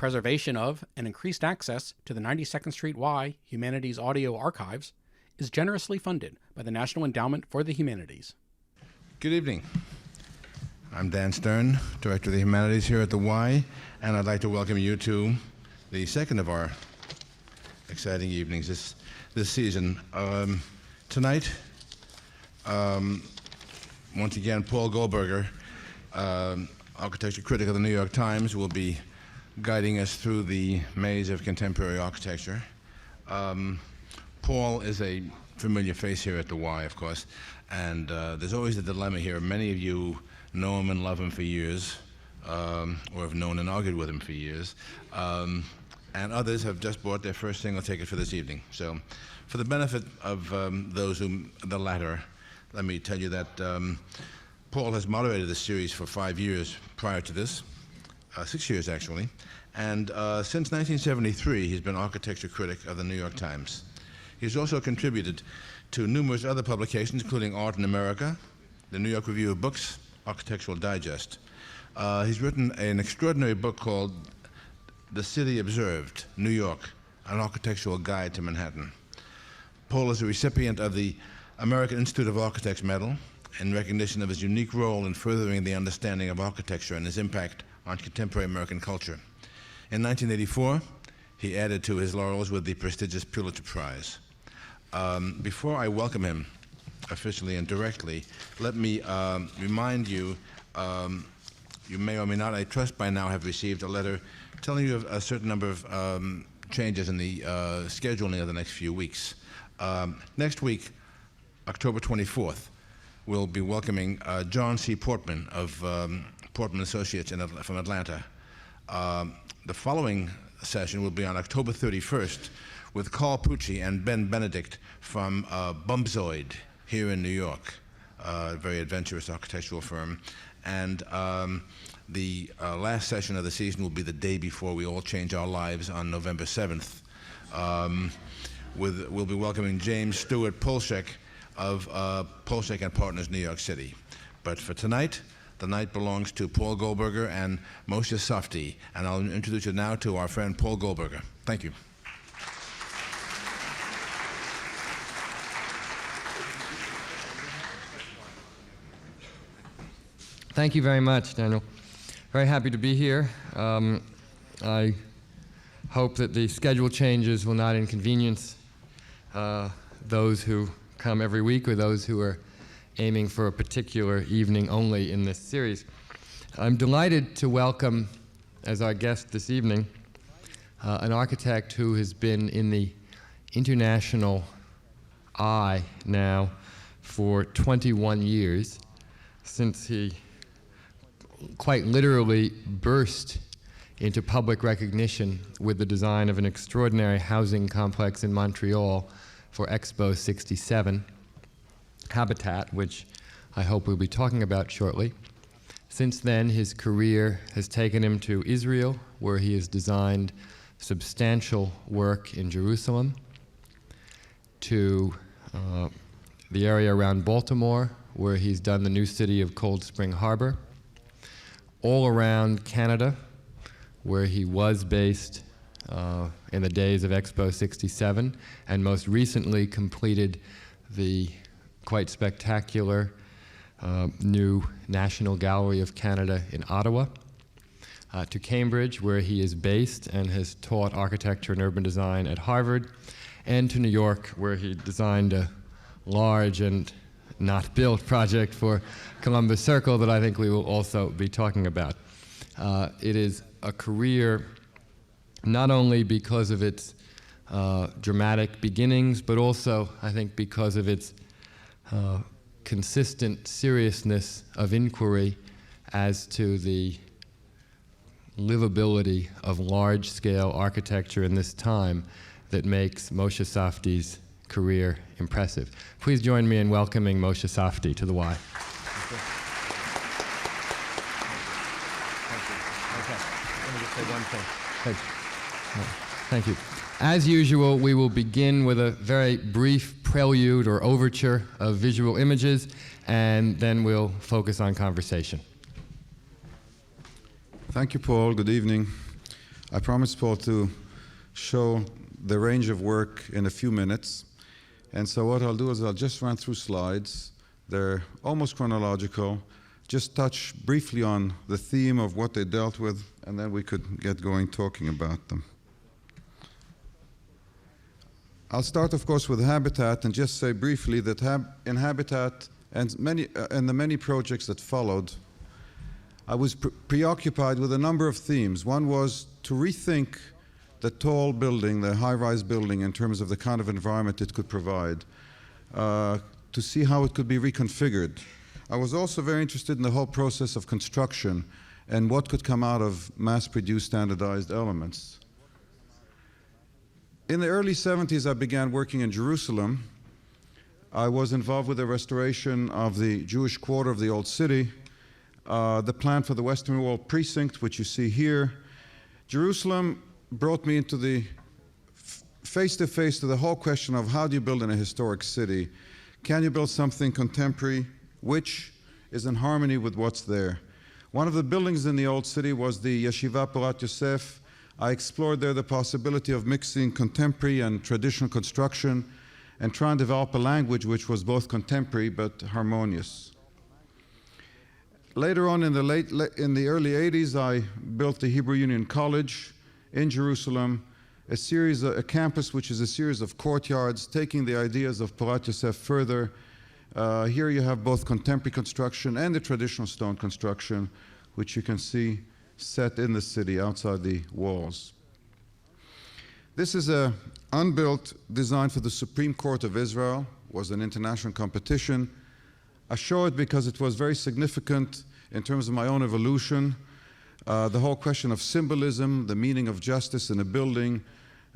preservation of and increased access to the 92nd Street Y Humanities Audio Archives is generously funded by the National Endowment for the Humanities. Good evening. I'm Dan Stern, Director of the Humanities here at the Y, and I'd like to welcome you to the second of our exciting evenings this season. Tonight, once again, Paul Goldberger, architecture critic of the New York Times, will be guiding us through the maze of contemporary architecture. Paul is a familiar face here at the Y, of course, and there's always a dilemma here. Many of you know him and love him for years, or have known and argued with him for years, and others have just bought their first single ticket for this evening. So for the benefit of those who, the latter, let me tell you that Paul has moderated this series for 5 years prior to this, 6 years actually, and since 1973 he's been architecture critic of the New York Times. He's also contributed to numerous other publications, including Art in America, the New York Review of Books, Architectural Digest. He's written an extraordinary book called The City Observed, New York, an architectural guide to Manhattan. Paul is a recipient of the American Institute of Architects Medal in recognition of his unique role in furthering the understanding of architecture and his impact on contemporary American culture. In 1984, he added to his laurels with the prestigious Pulitzer Prize. Before I welcome him officially and directly, let me remind you, you may or may not, I trust by now, have received a letter telling you of a certain number of changes in the scheduling of the next few weeks. Next week, October 24th, we'll be welcoming John C. Portman of Portman Associates from Atlanta. The following session will be on October 31st with Carl Pucci and Ben Benedict from Bumpzoid here in New York, a very adventurous architectural firm. And the last session of the season will be the day before we all change our lives on November 7th. We'll be welcoming James Stewart Polshek of Polshek and Partners, New York City. But for tonight, the night belongs to Paul Goldberger and Moshe Safdie. And I'll introduce you now to our friend Paul Goldberger. Thank you. Thank you very much, Daniel. Very happy to be here. I hope that the schedule changes will not inconvenience those who come every week or those who are aiming for a particular evening only in this series. I'm delighted to welcome as our guest this evening an architect who has been in the international eye now for 21 years, since he quite literally burst into public recognition with the design of an extraordinary housing complex in Montreal for Expo 67, Habitat, which I hope we'll be talking about shortly. Since then, his career has taken him to Israel, where he has designed substantial work in Jerusalem, to the area around Baltimore, where he's done the new city of Cold Spring Harbor, all around Canada, where he was based in the days of Expo 67, and most recently completed the quite spectacular new National Gallery of Canada in Ottawa, to Cambridge, where he is based and has taught architecture and urban design at Harvard, and to New York, where he designed a large and not built project for Columbus Circle that I think we will also be talking about. It is a career not only because of its dramatic beginnings, but also, I think, because of its consistent seriousness of inquiry as to the livability of large-scale architecture in this time that makes Moshe Safdie's career impressive. Please join me in welcoming Moshe Safdie to the Y. Thank you. As usual, we will begin with a very brief prelude or overture of visual images, and then we'll focus on conversation. Thank you, Paul. Good evening. I promised Paul to show the range of work in a few minutes. And so what I'll do is I'll just run through slides. They're almost chronological. Just touch briefly on the theme of what they dealt with, and then we could get going talking about them. I'll start, of course, with Habitat and just say briefly that in Habitat and the many projects that followed, I was preoccupied with a number of themes. One was to rethink the tall building, the high-rise building, in terms of the kind of environment it could provide, to see how it could be reconfigured. I was also very interested in the whole process of construction and what could come out of mass-produced standardized elements. In the early 70s, I began working in Jerusalem. I was involved with the restoration of the Jewish quarter of the Old City, the plan for the Western Wall precinct, which you see here. Jerusalem brought me into the face-to-face to the whole question of how do you build in a historic city? Can you build something contemporary which is in harmony with what's there? One of the buildings in the Old City was the Yeshiva Porat Yosef. I explored there the possibility of mixing contemporary and traditional construction and try and develop a language which was both contemporary but harmonious. Later on in the early 80s, I built the Hebrew Union College in Jerusalem, a campus which is a series of courtyards, taking the ideas of Porat Yosef further. Here you have both contemporary construction and the traditional stone construction, which you can see set in the city outside the walls. This is an unbuilt design for the Supreme Court of Israel. It was an international competition. I show it because it was very significant in terms of my own evolution. The whole question of symbolism, the meaning of justice in a building.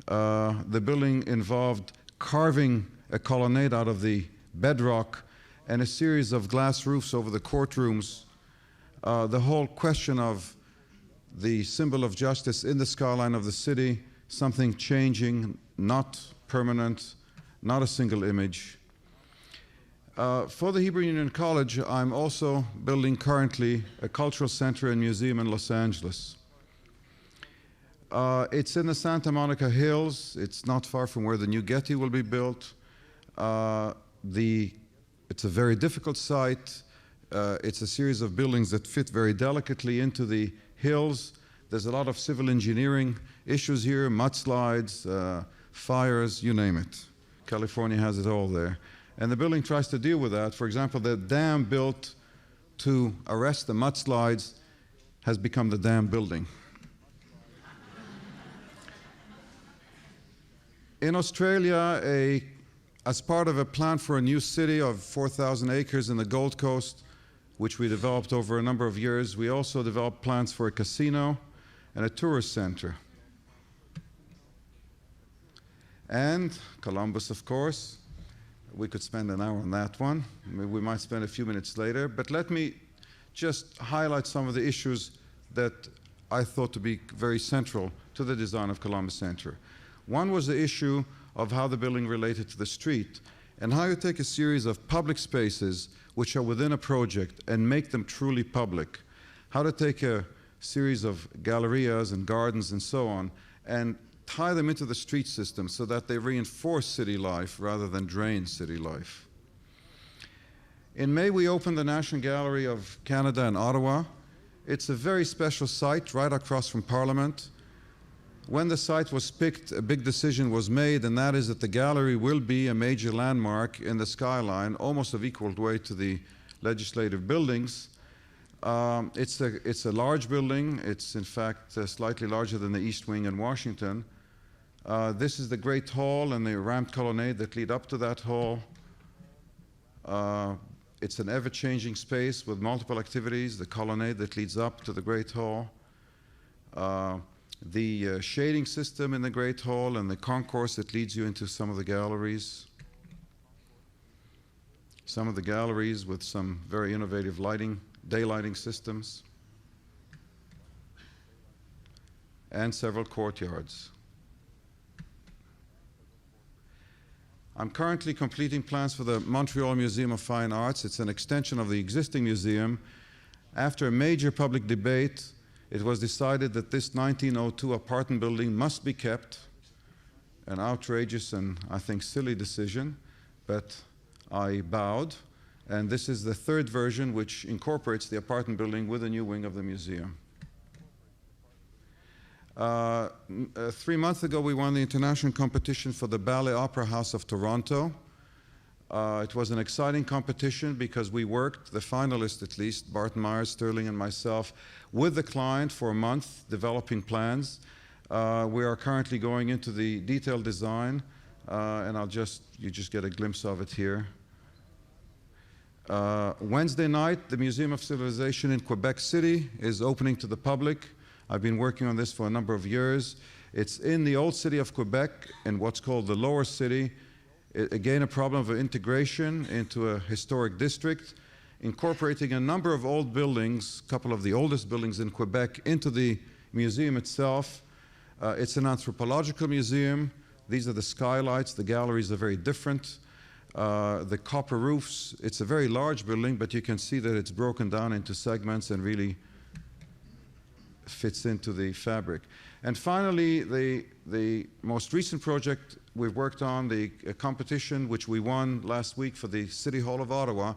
The building involved carving a colonnade out of the bedrock and a series of glass roofs over the courtrooms. The whole question of the symbol of justice in the skyline of the city, something changing, not permanent, not a single image. For the Hebrew Union College, I'm also building currently a cultural center and museum in Los Angeles. It's in the Santa Monica Hills. It's not far from where the new Getty will be built. It's a very difficult site. It's a series of buildings that fit very delicately into the hills. There's a lot of civil engineering issues here, mudslides, fires, you name it. California has it all there. And the building tries to deal with that. For example, the dam built to arrest the mudslides has become the dam building. In Australia, as part of a plan for a new city of 4,000 acres in the Gold Coast, which we developed over a number of years, we also developed plans for a casino and a tourist center. And Columbus, of course. We could spend an hour on that one. We might spend a few minutes later. But let me just highlight some of the issues that I thought to be very central to the design of Columbus Center. One was the issue of how the building related to the street and how you take a series of public spaces which are within a project and make them truly public. How to take a series of gallerias and gardens and so on and tie them into the street system so that they reinforce city life rather than drain city life. In May, we opened the National Gallery of Canada in Ottawa. It's a very special site right across from Parliament. When the site was picked, a big decision was made, and that is that the gallery will be a major landmark in the skyline, almost of equal weight to the legislative buildings. It's a large building. It's, in fact, slightly larger than the East Wing in Washington. This is the Great Hall and the ramped colonnade that lead up to that hall. It's an ever-changing space with multiple activities, the colonnade that leads up to the Great Hall. The shading system in the Great Hall and the concourse that leads you into some of the galleries. Some of the galleries with some very innovative daylighting systems. And several courtyards. I'm currently completing plans for the Montreal Museum of Fine Arts. It's an extension of the existing museum. After a major public debate, it was decided that this 1902 apartment building must be kept. An outrageous and, I think, silly decision, but I bowed. And this is the third version, which incorporates the apartment building with a new wing of the museum. 3 months ago, we won the international competition for the Ballet Opera House of Toronto. It was an exciting competition because we worked, the finalists at least, Barton Myers, Sterling, and myself, with the client for a month, developing plans. We are currently going into the detailed design, and you just get a glimpse of it here. Wednesday night, the Museum of Civilization in Quebec City is opening to the public. I've been working on this for a number of years. It's in the old city of Quebec in what's called the lower city. Again, a problem of integration into a historic district, incorporating a number of old buildings, a couple of the oldest buildings in Quebec, into the museum itself. It's an anthropological museum. These are the skylights. The galleries are very different. The copper roofs, it's a very large building, but you can see that it's broken down into segments and really fits into the fabric. And finally, the most recent project we've worked on, the competition which we won last week for the City Hall of Ottawa.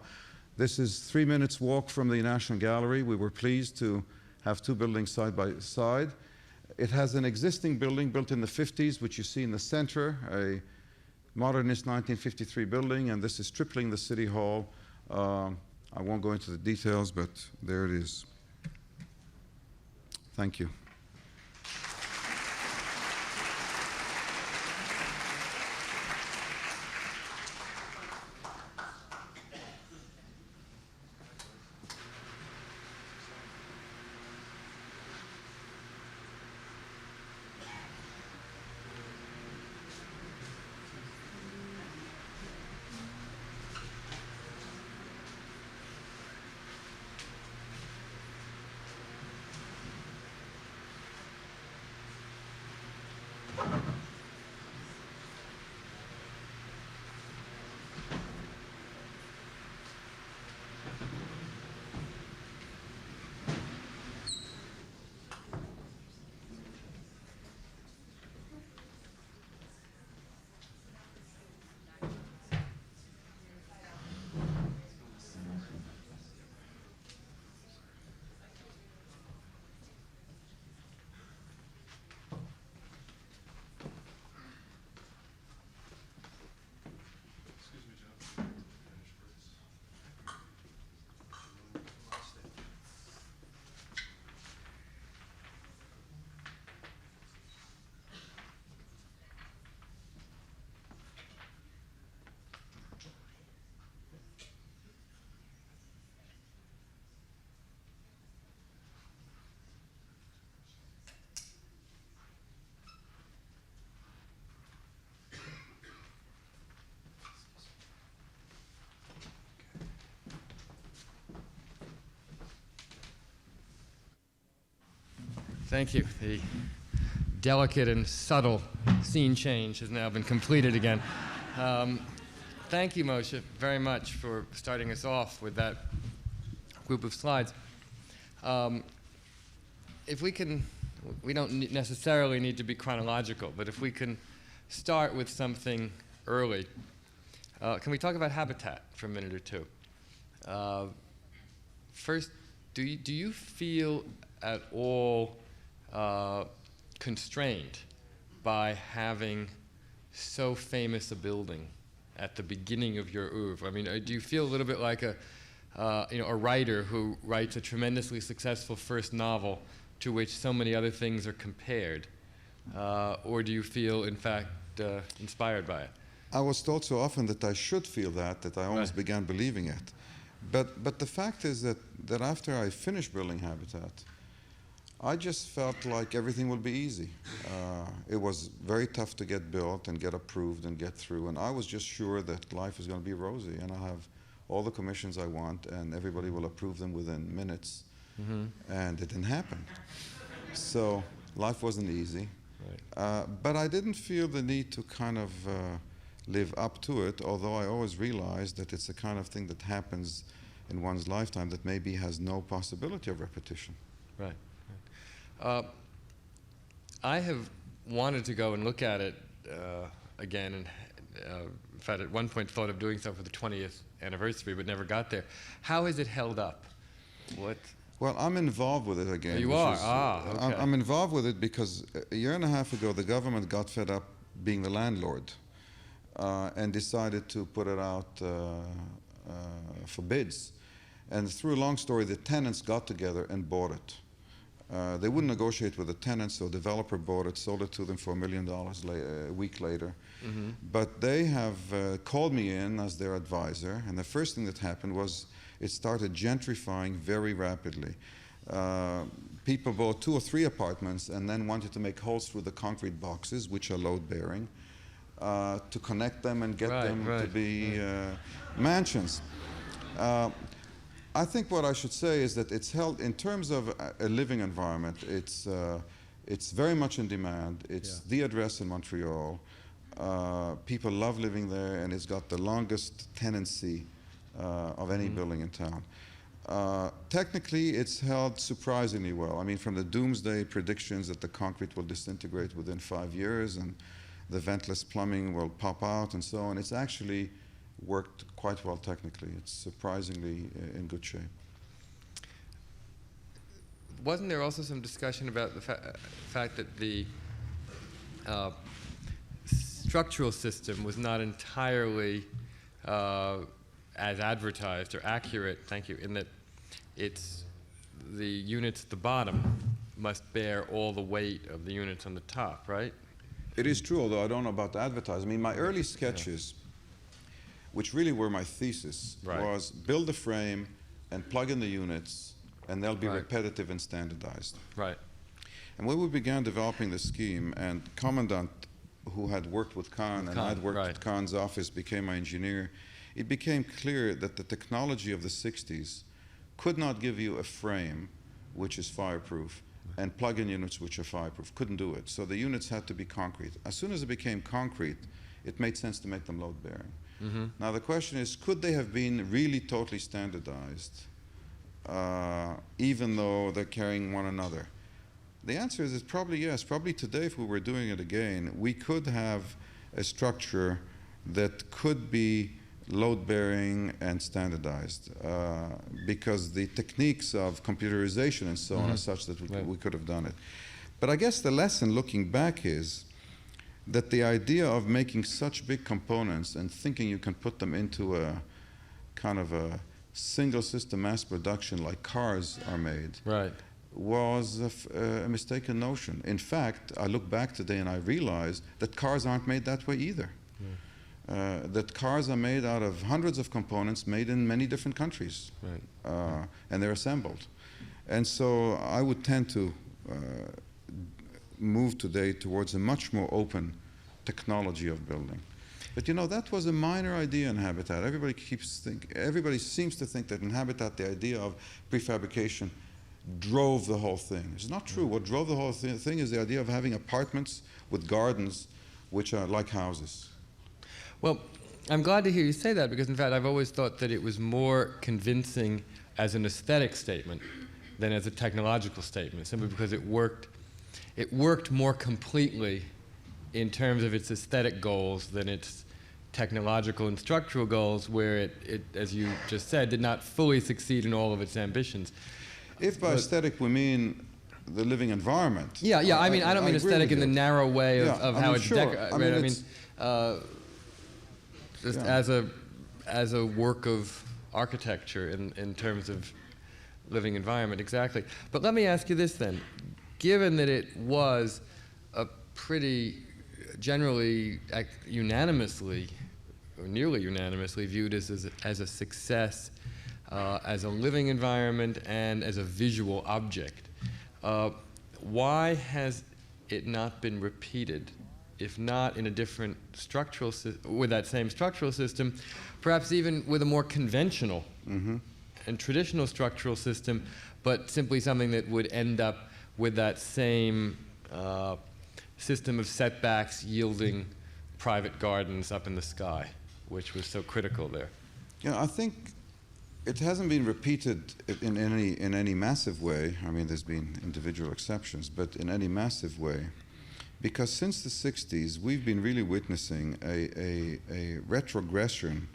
This is 3 minutes walk from the National Gallery. We were pleased to have two buildings side by side. It has an existing building built in the 50s, which you see in the center, a modernist 1953 building, and this is tripling the City Hall. I won't go into the details, but there it is. Thank you. Thank you. The delicate and subtle scene change has now been completed again. Thank you, Moshe, very much for starting us off with that group of slides. If we can, we don't necessarily need to be chronological, but if we can start with something early, can we talk about habitat for a minute or two? First, do you feel at all constrained by having so famous a building at the beginning of your oeuvre? I mean, do you feel a little bit like a writer who writes a tremendously successful first novel to which so many other things are compared? Or do you feel, in fact, inspired by it? I was told so often that I should feel that I almost began believing it. But the fact is that after I finished building Habitat, I just felt like everything would be easy. It was very tough to get built and get approved and get through, and I was just sure that life is going to be rosy, and I'll have all the commissions I want, and everybody will approve them within minutes. Mm-hmm. And it didn't happen. So life wasn't easy. Right. But I didn't feel the need to kind of live up to it, although I always realized that it's the kind of thing that happens in one's lifetime that maybe has no possibility of repetition. Right. I have wanted to go and look at it again, and in fact, at one point thought of doing so for the 20th anniversary, but never got there. How has it held up? What? Well, I'm involved with it again. You are? Okay. I'm involved with it because a year and a half ago, the government got fed up being the landlord and decided to put it out for bids. And through a long story, the tenants got together and bought it. They wouldn't negotiate with the tenants, so a developer bought it, sold it to them for $1 million a week later. Mm-hmm. But they have called me in as their advisor, and the first thing that happened was it started gentrifying very rapidly. People bought 2 or 3 apartments and then wanted to make holes through the concrete boxes, which are load-bearing, to connect them and get them to be mansions. I think what I should say is that it's held, in terms of a living environment, it's very much in demand. It's the address in Montreal. People love living there, and it's got the longest tenancy of any building in town. Technically, it's held surprisingly well. I mean, from the doomsday predictions that the concrete will disintegrate within 5 years and the ventless plumbing will pop out and so on, it's actually worked quite well technically. It's surprisingly in good shape. Wasn't there also some discussion about the fact that the structural system was not entirely as advertised or accurate, thank you, in that it's the units at the bottom must bear all the weight of the units on the top, right? It is true, although I don't know about the advertising. I mean, my early sketches, which really were my thesis, was build the frame and plug in the units, and they'll be repetitive and standardized. Right. And when we began developing the scheme, and Commandant, who had worked with Kahn, and I'd worked at Kahn's office, became my engineer, it became clear that the technology of the 60s could not give you a frame which is fireproof and plug-in units which are fireproof. Couldn't do it. So the units had to be concrete. As soon as it became concrete, it made sense to make them load-bearing. Mm-hmm. Now the question is, could they have been really totally standardized, even though they're carrying one another? The answer is probably yes. Probably today, if we were doing it again, we could have a structure that could be load-bearing and standardized, because the techniques of computerization and so on are such that we could have done it. But I guess the lesson looking back is that the idea of making such big components and thinking you can put them into a kind of a single system mass production like cars are made was a mistaken notion. In fact, I look back today and I realize that cars aren't made that way either. That cars are made out of hundreds of components made in many different countries, and they're assembled. And so I would tend to move today towards a much more open technology of building. But you know, that was a minor idea in Habitat. Everybody seems to think that in Habitat the idea of prefabrication drove the whole thing. It's not true. What drove the whole thing is the idea of having apartments with gardens which are like houses. Well, I'm glad to hear you say that, because in fact I've always thought that it was more convincing as an aesthetic statement than as a technological statement, simply because it worked more completely in terms of its aesthetic goals than its technological and structural goals, where it, as you just said, did not fully succeed in all of its ambitions. If by aesthetic we mean the living environment. Yeah, I mean, I don't mean aesthetic in the narrow way of how it's decorated. Just as a work of architecture in terms of living environment, exactly. But let me ask you this then. Given that it was a pretty generally unanimously, or nearly unanimously viewed as a success, as a living environment and as a visual object, why has it not been repeated? If not in a different structural with that same structural system, perhaps even with a more conventional and traditional structural system, but simply something that would end up with that same system of setbacks yielding private gardens up in the sky, which was so critical there. Yeah, I think it hasn't been repeated in any massive way. I mean, there's been individual exceptions, but in any massive way. Because since the 60s, we've been really witnessing a retrogression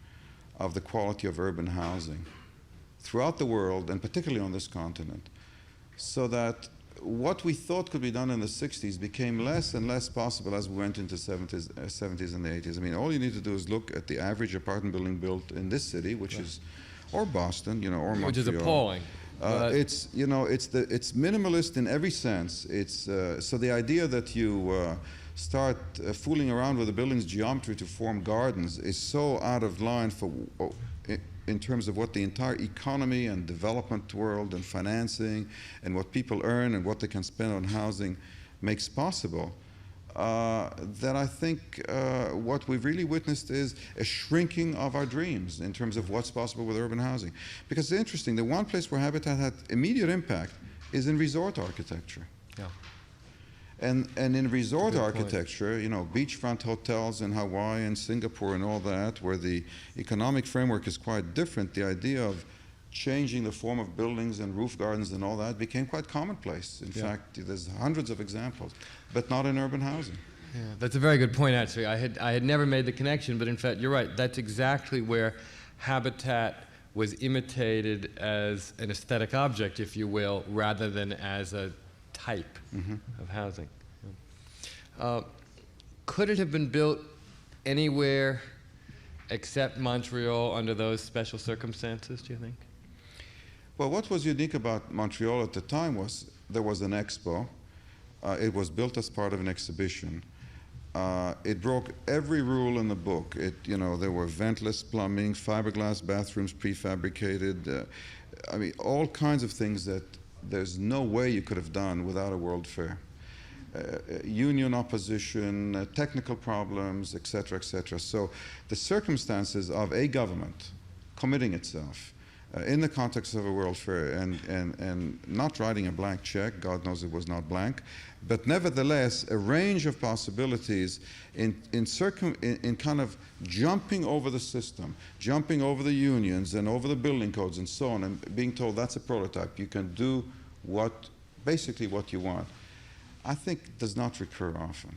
of the quality of urban housing throughout the world, and particularly on this continent. So that what we thought could be done in the 60s became less and less possible as we went into the 70s and the 80s. I mean, all you need to do is look at the average apartment building built in this city, which is, or Boston, you know, or Montreal. Which is appalling. It's, you know, it's minimalist in every sense. It's so the idea that you start fooling around with the building's geometry to form gardens is so out of line for in terms of what the entire economy and development world and financing and what people earn and what they can spend on housing makes possible. That I think what we've really witnessed is a shrinking of our dreams in terms of what's possible with urban housing. Because it's interesting, the one place where Habitat had immediate impact is in resort architecture. Yeah. And in resort architecture, you know, beachfront hotels in Hawaii and Singapore and all that, where the economic framework is quite different, the idea of changing the form of buildings and roof gardens and all that became quite commonplace. In fact, there's hundreds of examples, but not in urban housing. Yeah, that's a very good point, actually. I had never made the connection, but in fact, you're right. That's exactly where Habitat was imitated as an aesthetic object, if you will, rather than as a type of housing. Could it have been built anywhere except Montreal under those special circumstances, do you think? Well, what was unique about Montreal at the time was there was an expo. It was built as part of an exhibition. It broke every rule in the book. You know, there were ventless plumbing, fiberglass bathrooms, prefabricated. I mean, all kinds of things that there's no way you could have done without a World Fair. Union opposition, technical problems, et cetera, et cetera. So the circumstances of a government committing itself in the context of a World Fair and not writing a blank check, God knows it was not blank, but nevertheless a range of possibilities in kind of jumping over the system, jumping over the unions and over the building codes and so on, and being told that's a prototype. You can do basically what you want. I think does not recur often.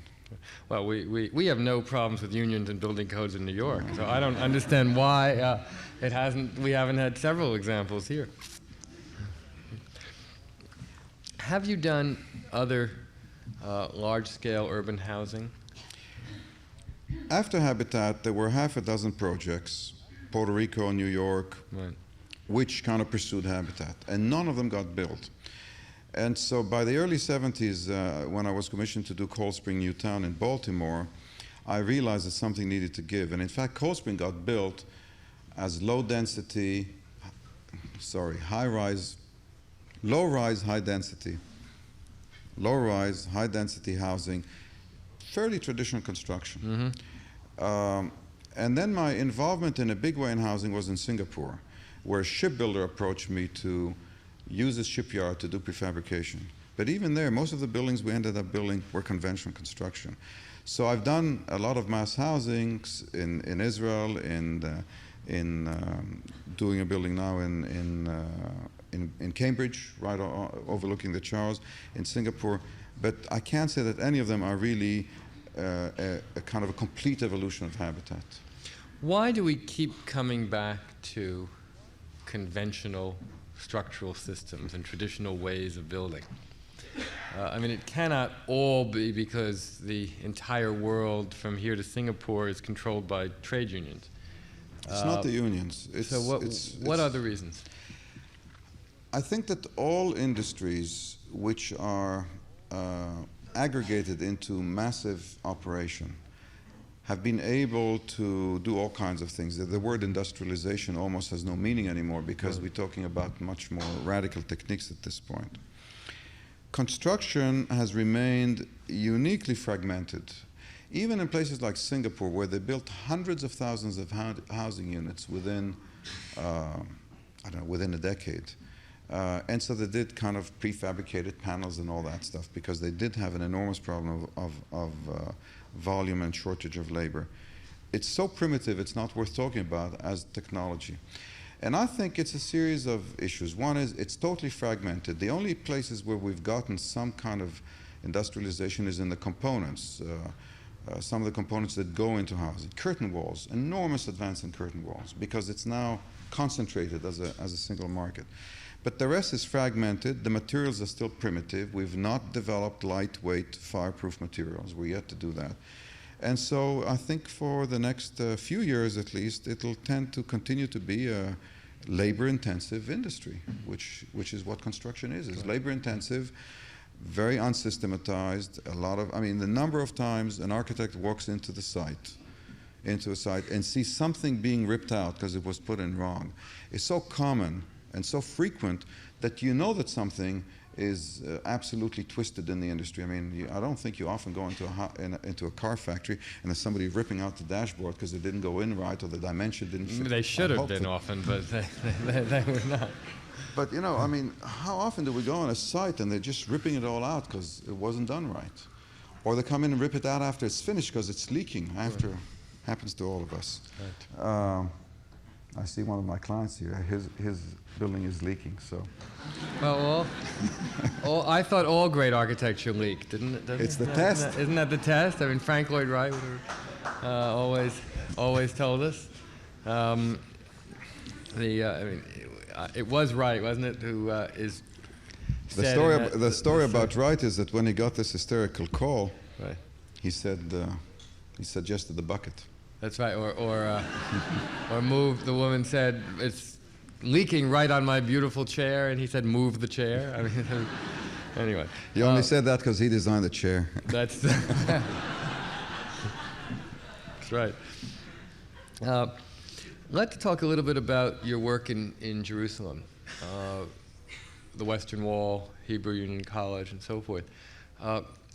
Well, we have no problems with unions and building codes in New York, so I don't understand why we haven't had several examples here. Have you done other large-scale urban housing? After Habitat, there were half a dozen projects, Puerto Rico, New York, right, which kind of pursued Habitat, and none of them got built. And so by the early 70s, when I was commissioned to do Cold Spring New Town in Baltimore, I realized that something needed to give. And in fact, Cold Spring got built as low-rise, high-density housing, fairly traditional construction. And then my involvement in a big way in housing was in Singapore, where a shipbuilder approached me to use a shipyard to do prefabrication. But even there, most of the buildings we ended up building were conventional construction. So I've done a lot of mass housings in Israel, in doing a building now in Cambridge, right overlooking the Charles, in Singapore. But I can't say that any of them are really a kind of a complete evolution of Habitat. Why do we keep coming back to conventional structural systems and traditional ways of building? I mean, it cannot all be because the entire world from here to Singapore is controlled by trade unions. It's not the unions. So what are the reasons? I think that all industries which are aggregated into massive operation have been able to do all kinds of things. The word industrialization almost has no meaning anymore because we're talking about much more radical techniques at this point. Construction has remained uniquely fragmented. Even in places like Singapore, where they built hundreds of thousands of housing units within, within a decade. And so they did kind of prefabricated panels and all that stuff because they did have an enormous problem of volume and shortage of labor. It's so primitive, it's not worth talking about as technology. And I think it's a series of issues. One is it's totally fragmented. The only places where we've gotten some kind of industrialization is in the components. Some of the components that go into housing. Curtain walls, enormous advance in curtain walls, because it's now concentrated as a single market. But the rest is fragmented. The materials are still primitive. We've not developed lightweight, fireproof materials. We're yet to do that. And so I think for the next few years at least, it'll tend to continue to be a labor-intensive industry, which is what construction is labor-intensive, very unsystematized. The number of times an architect walks into a site and sees something being ripped out because it was put in wrong is so common and so frequent that you know that something is absolutely twisted in the industry. I mean, I don't think you often go into a car factory and there's somebody ripping out the dashboard because it didn't go in right or the dimension didn't fit. They should have been often, but they were not. But, you know, I mean, how often do we go on a site and they're just ripping it all out because it wasn't done right? Or they come in and rip it out after it's finished because it's leaking after. Happens to all of us. Right. I see one of my clients here. His building is leaking, so. Well, I thought all great architecture leaked, didn't it? It's the test. Isn't that the test? I mean, Frank Lloyd Wright always told us. It was Wright, wasn't it? Who is the story about Wright is that when he got this hysterical call, right. he suggested the bucket. That's right, or move. The woman said, "It's leaking right on my beautiful chair," and he said, "Move the chair." I mean, anyway. He only said that because he designed the chair. That's that's right. Let's talk a little bit about your work in Jerusalem, the Western Wall, Hebrew Union College, and so forth.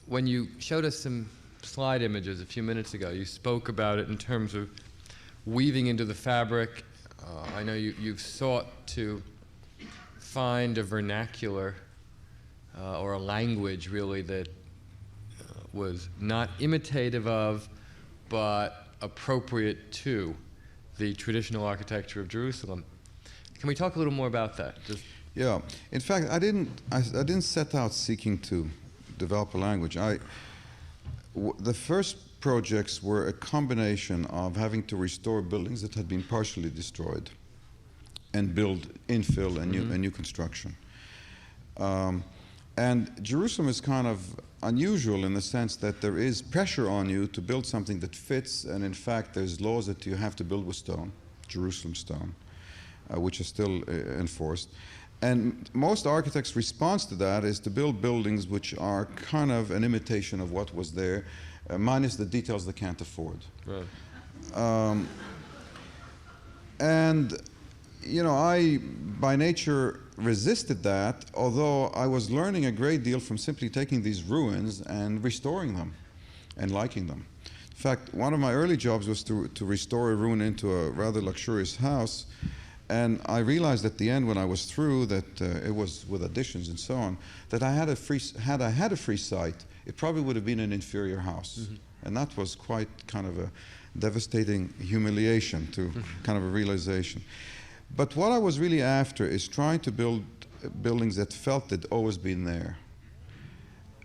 When you showed us some slide images a few minutes ago, you spoke about it in terms of weaving into the fabric. I know you've sought to find a vernacular or a language really that was not imitative of but appropriate to the traditional architecture of Jerusalem. Can we talk a little more about that? Yeah. In fact, I didn't set out seeking to develop a language. The first projects were a combination of having to restore buildings that had been partially destroyed and build infill and new construction. And Jerusalem is kind of unusual in the sense that there is pressure on you to build something that fits, and in fact there's laws that you have to build with stone, Jerusalem stone, which is still enforced. And most architects' response to that is to build buildings which are kind of an imitation of what was there, minus the details they can't afford. Right. And, you know, I, by nature, resisted that, although I was learning a great deal from simply taking these ruins and restoring them and liking them. In fact, one of my early jobs was to restore a ruin into a rather luxurious house. And I realized at the end when I was through that it was with additions and so on, that I had a free site, it probably would have been an inferior house. Mm-hmm. And that was quite kind of a devastating humiliation to kind of a realization. But what I was really after is trying to build buildings that felt they'd always been there,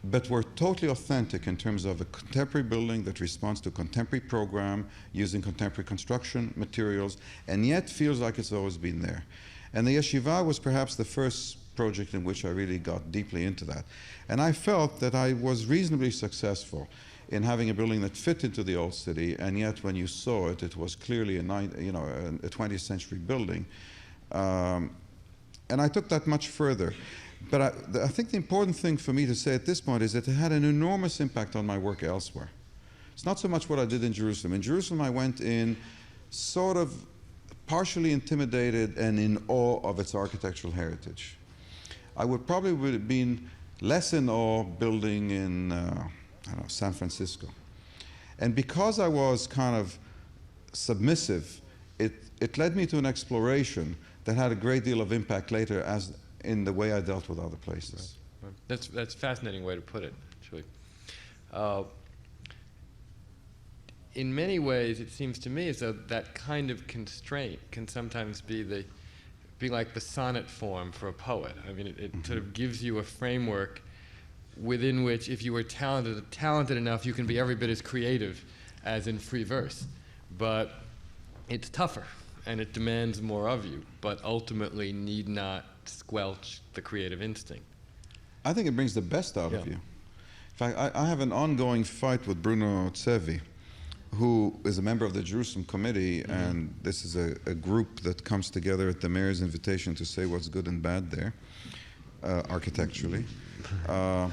but were totally authentic in terms of a contemporary building that responds to a contemporary program using contemporary construction materials, and yet feels like it's always been there. And the yeshiva was perhaps the first project in which I really got deeply into that. And I felt that I was reasonably successful in having a building that fit into the old city, and yet when you saw it, it was clearly a 20th century building. And I took that much further. But I think the important thing for me to say at this point is that it had an enormous impact on my work elsewhere. It's not so much what I did in Jerusalem. In Jerusalem, I went in sort of partially intimidated and in awe of its architectural heritage. I would have been less in awe building in San Francisco. And because I was kind of submissive, it led me to an exploration that had a great deal of impact later as in the way I dealt with other places. Right. That's a fascinating way to put it, actually. In many ways, it seems to me as though that kind of constraint can sometimes be the be like the sonnet form for a poet. I mean, it sort of gives you a framework within which, if you were talented enough, you can be every bit as creative as in free verse. But it's tougher, and it demands more of you, but ultimately need not squelch the creative instinct. I think it brings the best out of you. In fact, I have an ongoing fight with Bruno Tsevi, who is a member of the Jerusalem Committee, and this is a group that comes together at the mayor's invitation to say what's good and bad there, architecturally. The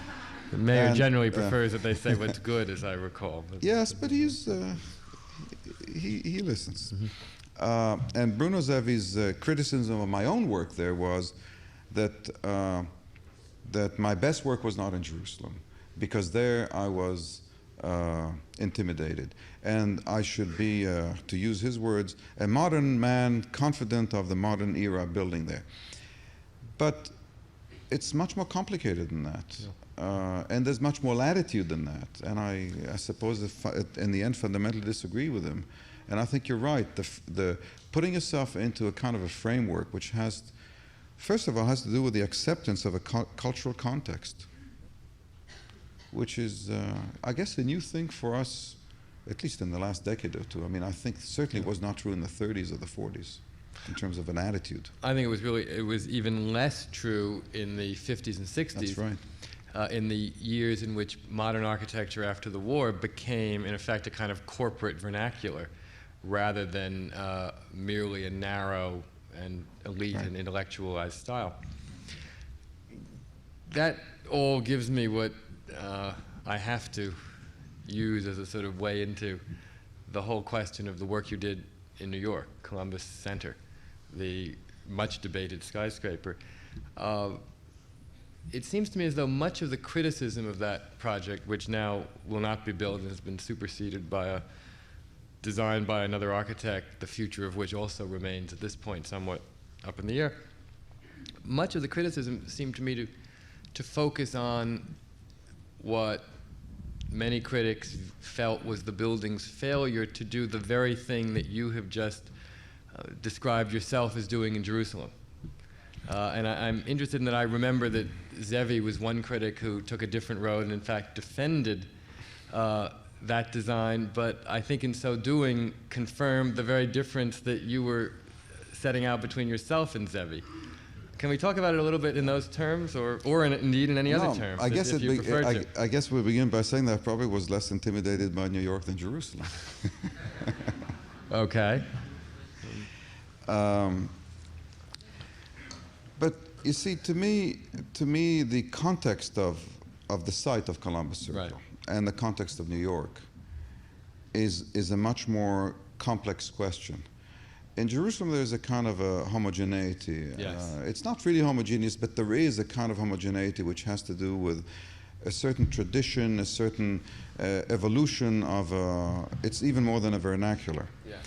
mayor generally prefers that they say what's good, as I recall. Yes, but he listens. And Bruno Zevi's criticism of my own work there was that that my best work was not in Jerusalem, because there I was intimidated, and I should be, to use his words, a modern man confident of the modern era building there. But it's much more complicated than that. And there's much more latitude than that. And I suppose in the end fundamentally disagree with him. And I think you're right. The putting yourself into a kind of a framework which has, first of all, has to do with the acceptance of a cultural context, which is, I guess, a new thing for us, at least in the last decade or two. I mean, I think certainly it was not true in the 30s or the 40s in terms of an attitude. I think it was even less true in the 50s and 60s. That's right. In the years in which modern architecture after the war became, in effect, a kind of corporate vernacular, rather than merely a narrow and elite and intellectualized style. That all gives me what I have to use as a sort of way into the whole question of the work you did in New York, Columbus Center, the much debated skyscraper. It seems to me as though much of the criticism of that project, which now will not be built and has been superseded by a design by another architect, the future of which also remains at this point somewhat up in the air, much of the criticism seemed to me to focus on what many critics felt was the building's failure to do the very thing that you have just described yourself as doing in Jerusalem. And I'm interested in that. I remember that Zevi was one critic who took a different road and in fact defended that design, but I think in so doing confirmed the very difference that you were setting out between yourself and Zevi. Can we talk about it a little bit in those terms, or indeed in any other terms? I guess, if you prefer to. I guess we'll begin by saying that I probably was less intimidated by New York than Jerusalem. Okay. But you see, to me, the context of the site of Columbus Circle and the context of New York is a much more complex question. In Jerusalem, there's a kind of a homogeneity. Yes. It's not really homogeneous, but there is a kind of homogeneity which has to do with a certain tradition, a certain evolution of it's even more than a vernacular. Yeah.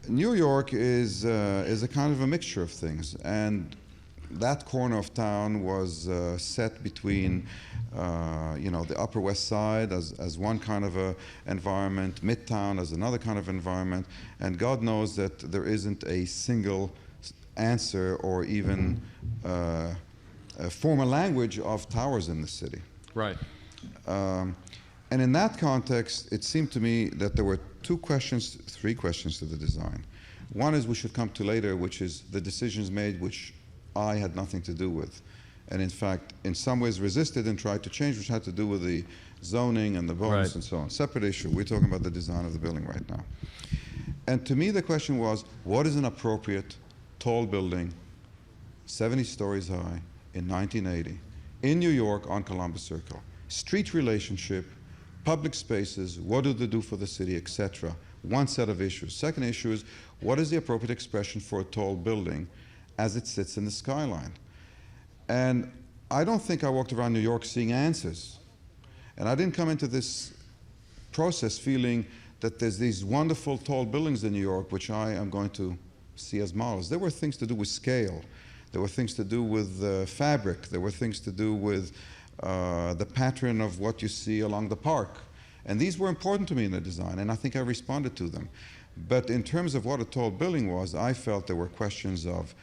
New York is a kind of a mixture of things, and that corner of town was set between the Upper West Side as one kind of a environment, Midtown as another kind of environment, and God knows that there isn't a single answer or even a formal language of towers in the city. Right. And in that context, it seemed to me that there were three questions to the design. One is we should come to later, which is the decisions made which I had nothing to do with, and in fact, in some ways resisted and tried to change, which had to do with the zoning and the bonus and so on. Separate issue. We're talking about the design of the building right now. And to me, the question was, what is an appropriate tall building, 70 stories high, in 1980, in New York on Columbus Circle? Street relationship, public spaces, what do they do for the city, etc. One set of issues. Second issue is, what is the appropriate expression for a tall building as it sits in the skyline? And I don't think I walked around New York seeing answers. And I didn't come into this process feeling that there's these wonderful tall buildings in New York which I am going to see as models. There were things to do with scale. There were things to do with fabric. There were things to do with the pattern of what you see along the park. And these were important to me in the design, and I think I responded to them. But in terms of what a tall building was, I felt there were questions of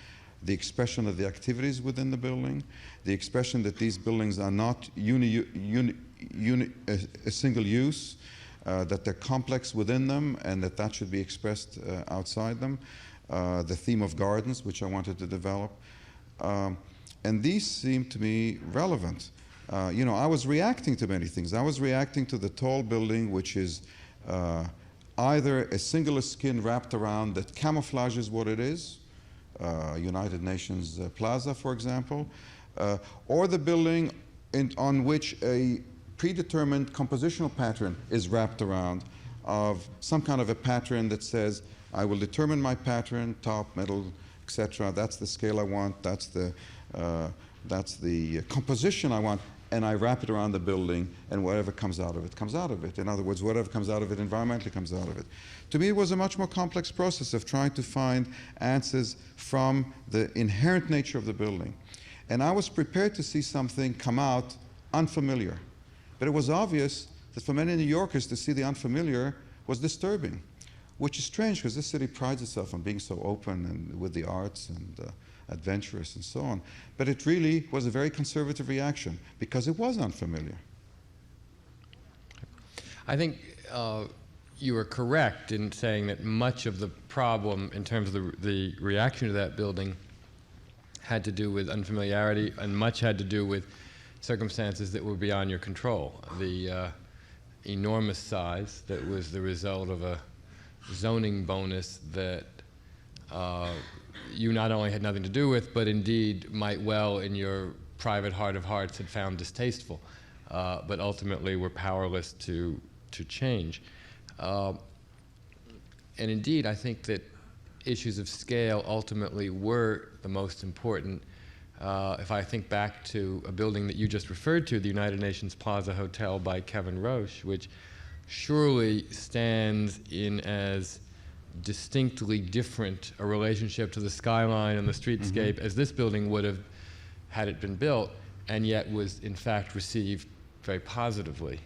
the expression of the activities within the building, the expression that these buildings are not a single use, that they're complex within them, and that should be expressed outside them. The theme of gardens, which I wanted to develop. And these seem to me relevant. I was reacting to many things. I was reacting to the tall building, which is either a singular skin wrapped around that camouflages what it is, United Nations Plaza, for example, or the building on which a predetermined compositional pattern is wrapped around of some kind of a pattern that says, I will determine my pattern, top, middle, etc. That's the scale I want, that's the composition I want, and I wrap it around the building, and whatever comes out of it, comes out of it. In other words, whatever comes out of it environmentally comes out of it. To me, it was a much more complex process of trying to find answers from the inherent nature of the building. And I was prepared to see something come out unfamiliar. But it was obvious that for many New Yorkers to see the unfamiliar was disturbing, which is strange because this city prides itself on being so open and with the arts and adventurous and so on. But it really was a very conservative reaction because it was unfamiliar. I think you were correct in saying that much of the problem in terms of the reaction to that building had to do with unfamiliarity, and much had to do with circumstances that were beyond your control. The enormous size that was the result of a zoning bonus that you not only had nothing to do with, but indeed might well in your private heart of hearts had found distasteful, but ultimately were powerless to change. And indeed, I think that issues of scale ultimately were the most important. If I think back to a building that you just referred to, the United Nations Plaza Hotel by Kevin Roche, which surely stands in as distinctly different a relationship to the skyline and the streetscape as this building would have had it been built, and yet was in fact received very positively.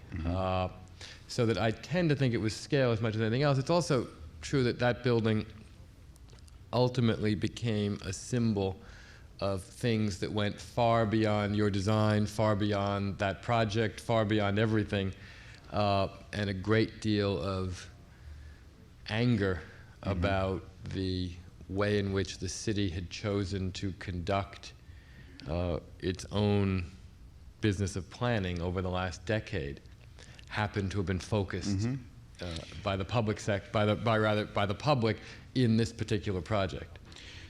So that I tend to think it was scale as much as anything else. It's also true that that building ultimately became a symbol of things that went far beyond your design, far beyond that project, far beyond everything, and a great deal of anger about the way in which the city had chosen to conduct its own business of planning over the last decade happened to have been focused by the public by the public in this particular project.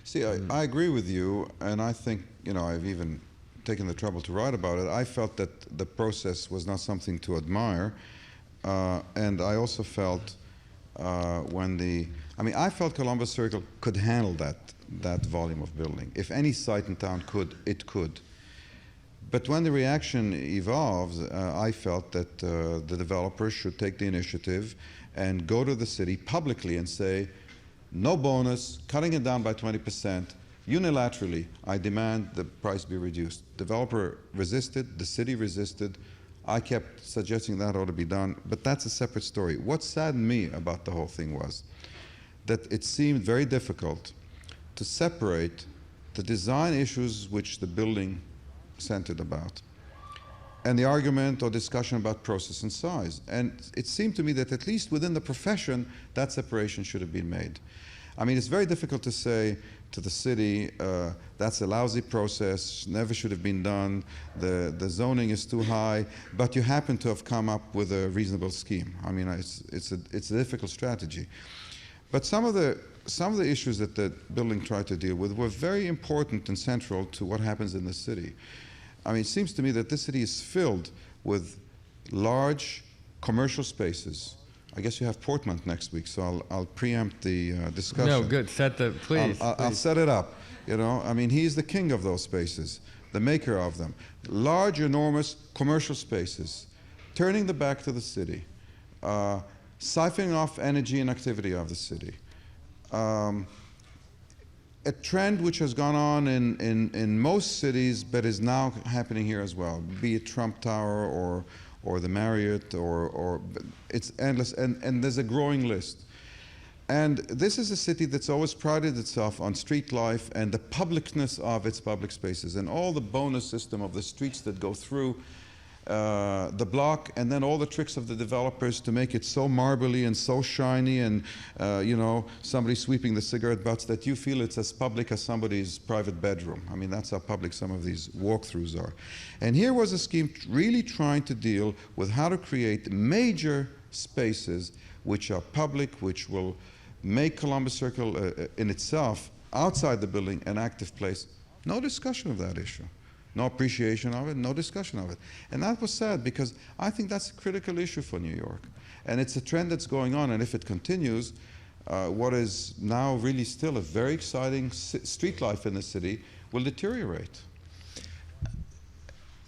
See, I agree with you, and I think, I've even taken the trouble to write about it. I felt that the process was not something to admire, and I also felt I felt Columbus Circle could handle that volume of building. If any site in town could, it could. But when the reaction evolves, I felt that the developers should take the initiative and go to the city publicly and say, no bonus, cutting it down by 20%, unilaterally, I demand the price be reduced. Developer resisted, the city resisted. I kept suggesting that ought to be done, but that's a separate story. What saddened me about the whole thing was that it seemed very difficult to separate the design issues which the building centered about and the argument or discussion about process and size. And it seemed to me that at least within the profession, that separation should have been made. It's very difficult to say to the city, that's a lousy process, never should have been done, the zoning is too high, but you happen to have come up with a reasonable scheme. It's a difficult strategy. But some of the issues that the building tried to deal with were very important and central to what happens in the city. It seems to me that this city is filled with large commercial spaces. I guess you have Portland next week, so I'll preempt the discussion. No, good. Please. I'll set it up. He's the king of those spaces, the maker of them. Large, enormous commercial spaces, turning the back to the city, siphoning off energy and activity of the city. A trend which has gone on in most cities, but is now happening here as well, be it Trump Tower or the Marriott, or it's endless, and there's a growing list. And this is a city that's always prided itself on street life and the publicness of its public spaces and all the bonus system of the streets that go through the block, and then all the tricks of the developers to make it so marbly and so shiny, and you know, somebody sweeping the cigarette butts that you feel it's as public as somebody's private bedroom. I mean, that's how public some of these walkthroughs are. And here was a scheme really trying to deal with how to create major spaces which are public, which will make Columbus Circle in itself, outside the building, an active place. No discussion of that issue. No appreciation of it, no discussion of it. And that was sad, because I think that's a critical issue for New York. And it's a trend that's going on, and if it continues, what is now really still a very exciting street life in the city will deteriorate.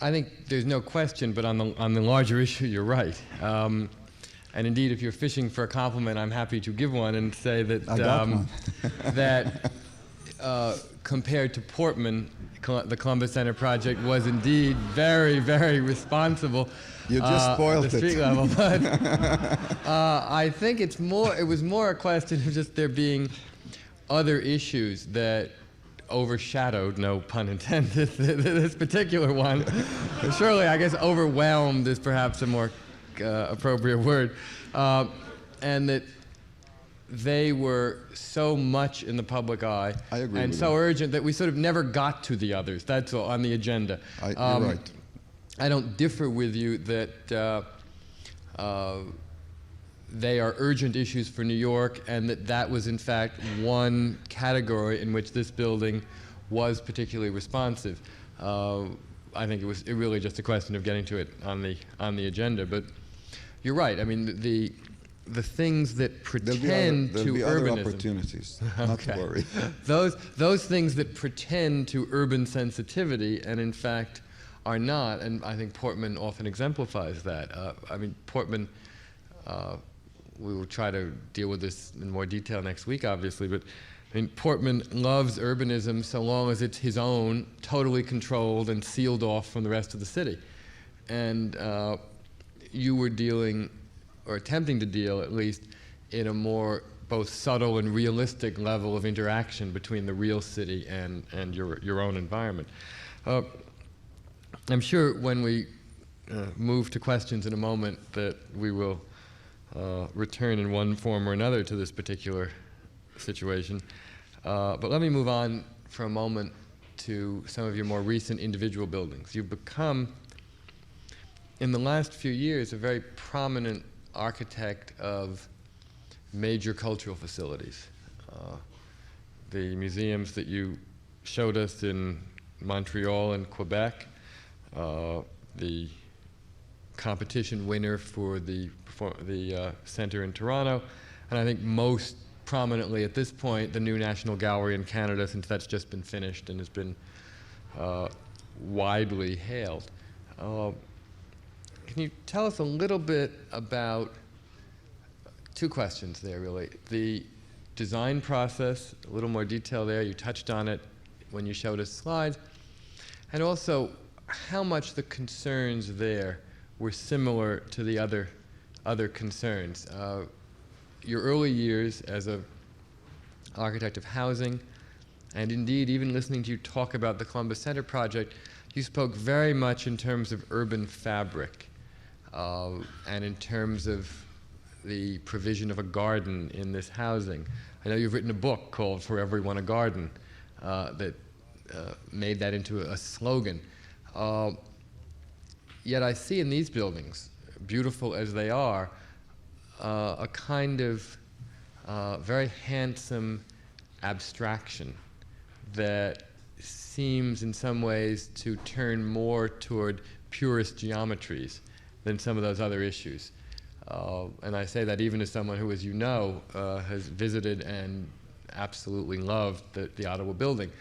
I think there's no question, but on the larger issue, you're right. And indeed, if you're fishing for a compliment, I'm happy to give one and say that I got one. that compared to Portman, the Columbus Center project was indeed very, very responsible. You just spoiled at the street level, but I think it was more a question of just there being other issues that overshadowed, no pun intended, this particular one. Surely, I guess overwhelmed is perhaps a more appropriate word, and that they were so much in the public eye and so urgent that we sort of never got to the others. That's all on the agenda. You're right. I don't differ with you that they are urgent issues for New York, and that was in fact one category in which this building was particularly responsive. I think it was really just a question of getting to it on the agenda. But you're right. I mean, the things that pretend there'll be to other urbanism. Opportunities. Not to worry. those things that pretend to urban sensitivity and in fact are not, and I think Portman often exemplifies that. I mean, Portman, we will try to deal with this in more detail next week, obviously, but I mean, Portman loves urbanism so long as it's his own, totally controlled and sealed off from the rest of the city. And you were dealing, or attempting to deal at least, in a more both subtle and realistic level of interaction between the real city and your own environment. I'm sure when we move to questions in a moment that we will return in one form or another to this particular situation. But let me move on for a moment to some of your more recent individual buildings. You've become, in the last few years, a very prominent architect of major cultural facilities. The museums that you showed us in Montreal and Quebec, the competition winner for the center in Toronto, and I think most prominently at this point, the new National Gallery in Canada, since that's just been finished and has been widely hailed. Can you tell us a little bit about, two questions there really, the design process, a little more detail there, you touched on it when you showed us slides, and also how much the concerns there were similar to the other concerns. Your early years as an architect of housing, and indeed even listening to you talk about the Columbus Center project, you spoke very much in terms of urban fabric and in terms of the provision of a garden in this housing. I know you've written a book called For Everyone a Garden that made that into a slogan. Yet I see in these buildings, beautiful as they are, a kind of very handsome abstraction that seems in some ways to turn more toward purist geometries than some of those other issues. And I say that even as someone who, as you know, has visited and absolutely loved the Ottawa building.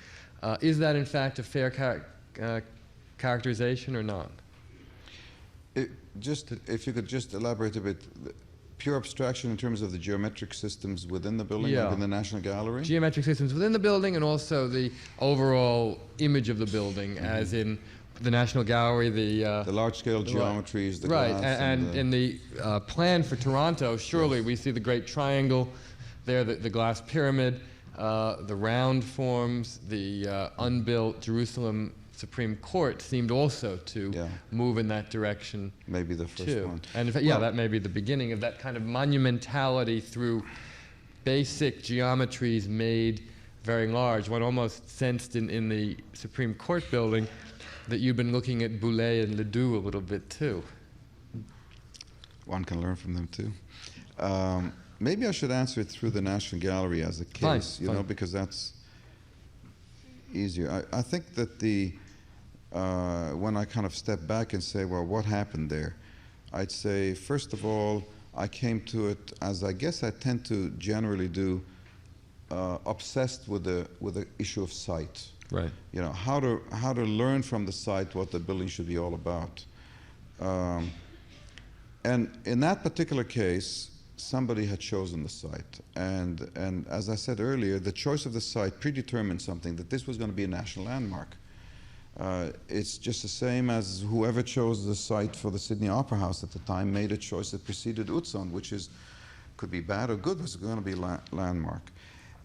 Is that in fact a fair characterization or not? If you could just elaborate a bit, pure abstraction in terms of the geometric systems within the building, like in the National Gallery? Geometric systems within the building, and also the overall image of the building, as in the National Gallery, the large-scale geometries, the right, glass. and in the plan for Toronto, surely we see the Great Triangle, there the glass pyramid, the round forms, the unbuilt Jerusalem Supreme Court seemed also to move in that direction. Maybe the first too. one. And in fact, that may be the beginning of that kind of monumentality through basic geometries made very large. One almost sensed in the Supreme Court building that you've been looking at Boulez and Ledoux a little bit too. One can learn from them too. Maybe I should answer it through the National Gallery as a case, Fine. because that's easier. I think that when I kind of step back and say, well, what happened there? I'd say, first of all, I came to it, as I guess I tend to generally do, obsessed with the issue of site. Right. How to learn from the site what the building should be all about. And in that particular case, somebody had chosen the site. And as I said earlier, the choice of the site predetermined something, that this was going to be a national landmark. It's just the same as whoever chose the site for the Sydney Opera House at the time made a choice that preceded Utzon, which could be bad or good, but it's going to be a landmark.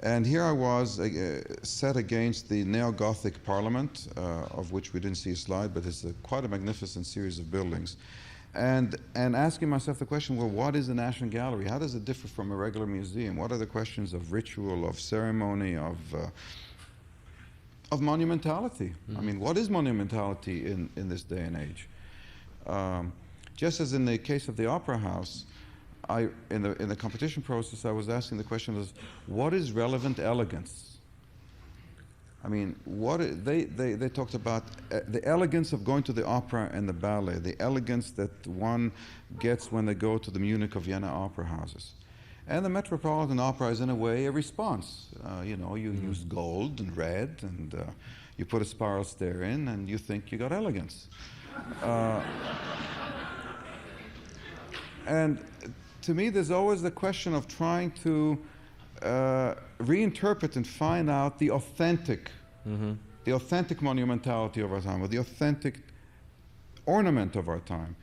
And here I was set against the neo-Gothic Parliament, of which we didn't see a slide, but it's quite a magnificent series of buildings. And asking myself the question, well, what is a National Gallery? How does it differ from a regular museum? What are the questions of ritual, of ceremony, of monumentality? Mm-hmm. I mean, what is monumentality in this day and age? Just as in the case of the Opera House, in the competition process, I was asking the question of what is relevant elegance? I mean, they talked about the elegance of going to the opera and the ballet, the elegance that one gets when they go to the Munich or Vienna opera houses. And the Metropolitan Opera is, in a way, a response. You use gold and red, and you put a spiral stair in, and you think you got elegance. And to me, there's always the question of trying to reinterpret and find out the authentic monumentality of our time, or the authentic ornament of our time.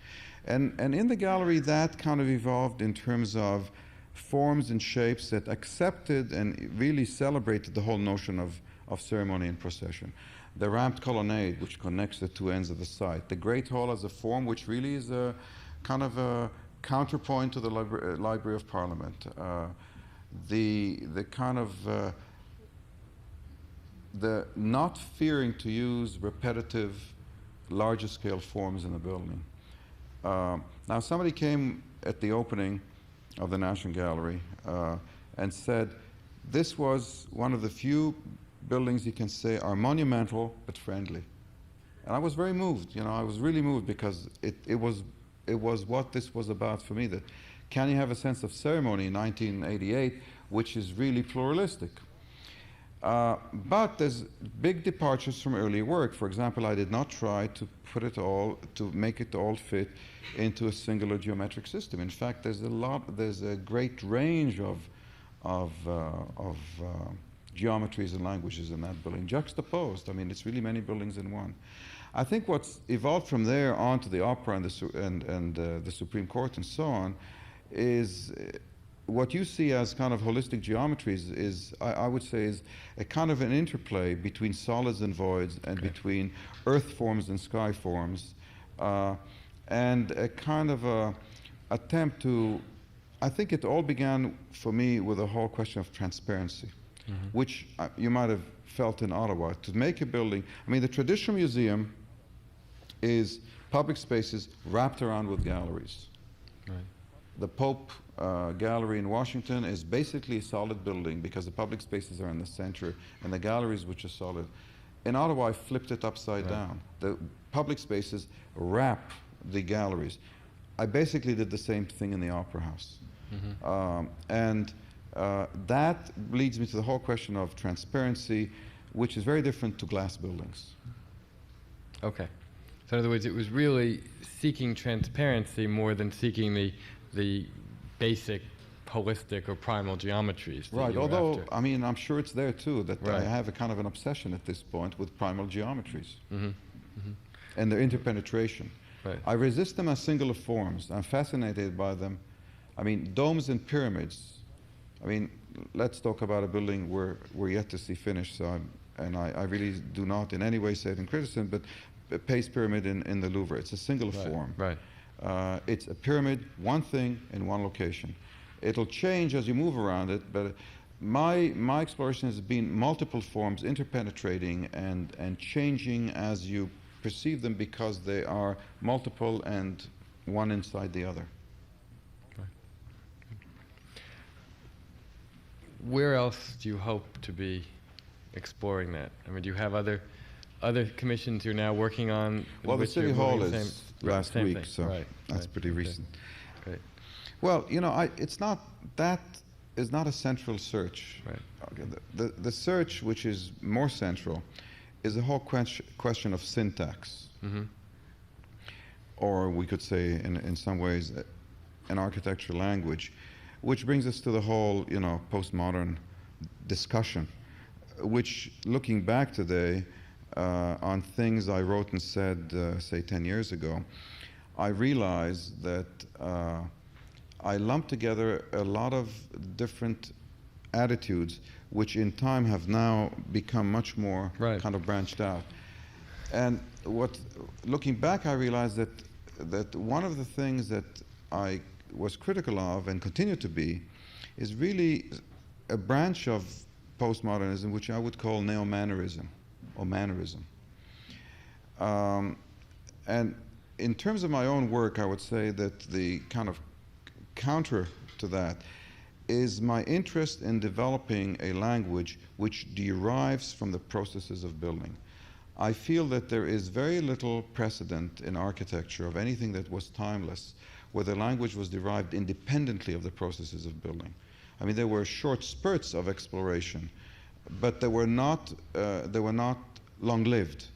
And in the gallery, that kind of evolved in terms of forms and shapes that accepted and really celebrated the whole notion of ceremony and procession. The ramped colonnade, which connects the two ends of the site. The Great Hall as a form, which really is a kind of a counterpoint to the Library of Parliament. The kind of the not fearing to use repetitive, larger scale forms in the building. Now, somebody came at the opening of the National Gallery and said this was one of the few buildings you can say are monumental but friendly. And I was very moved. I was really moved because it was what this was about for me, that can you have a sense of ceremony in 1988 which is really pluralistic? But there's big departures from earlier work. For example, I did not try to make it all fit into a singular geometric system. In fact, there's a great range of geometries and languages in that building, juxtaposed. I mean, it's really many buildings in one. I think what's evolved from there on to the opera and the Supreme Court and so on is what you see as kind of holistic geometries is, I would say, is a kind of an interplay between solids and voids and between earth forms and sky forms, and a kind of a attempt to, I think it all began for me with the whole question of transparency, which you might have felt in Ottawa. To make a building, I mean, the traditional museum is public spaces wrapped around with galleries. Right. The Pope Gallery in Washington is basically a solid building because the public spaces are in the center and the galleries, which are solid. In Ottawa, I flipped it upside down. The public spaces wrap the galleries. I basically did the same thing in the Opera House. That leads me to the whole question of transparency, which is very different to glass buildings. Okay. So in other words, it was really seeking transparency more than seeking the basic holistic or primal geometries. Right, although, I mean, I'm sure it's there too, that I have a kind of an obsession at this point with primal geometries and their interpenetration. Right. I resist them as singular forms. I'm fascinated by them. I mean, domes and pyramids. I mean, let's talk about a building we're yet to see finished. So I really do not in any way say it in criticism, but a Pace Pyramid in the Louvre. It's a single form. Right. It's a pyramid, one thing in one location. It'll change as you move around it, but my exploration has been multiple forms interpenetrating and changing as you perceive them because they are multiple and one inside the other. Where else do you hope to be exploring that? I mean, do you have other commissions you're now working on? Well, the City Hall is last week, thing. so that's pretty recent. Great. Well, it's not that is not a central search. Right. Okay, the search, which is more central, is a whole question of syntax, or we could say, in some ways, an architecture language, which brings us to the whole, postmodern discussion, which, looking back today on things I wrote and said, say, 10 years ago, I realized that I lumped together a lot of different attitudes, which in time have now become much more kind of branched out. And looking back, I realized that one of the things that I was critical of and continue to be is really a branch of postmodernism which I would call neo-mannerism or mannerism. And in terms of my own work, I would say that the kind of counter to that is my interest in developing a language which derives from the processes of building. I feel that there is very little precedent in architecture of anything that was timeless, where the language was derived independently of the processes of building. I mean, there were short spurts of exploration, but they were not long-lived,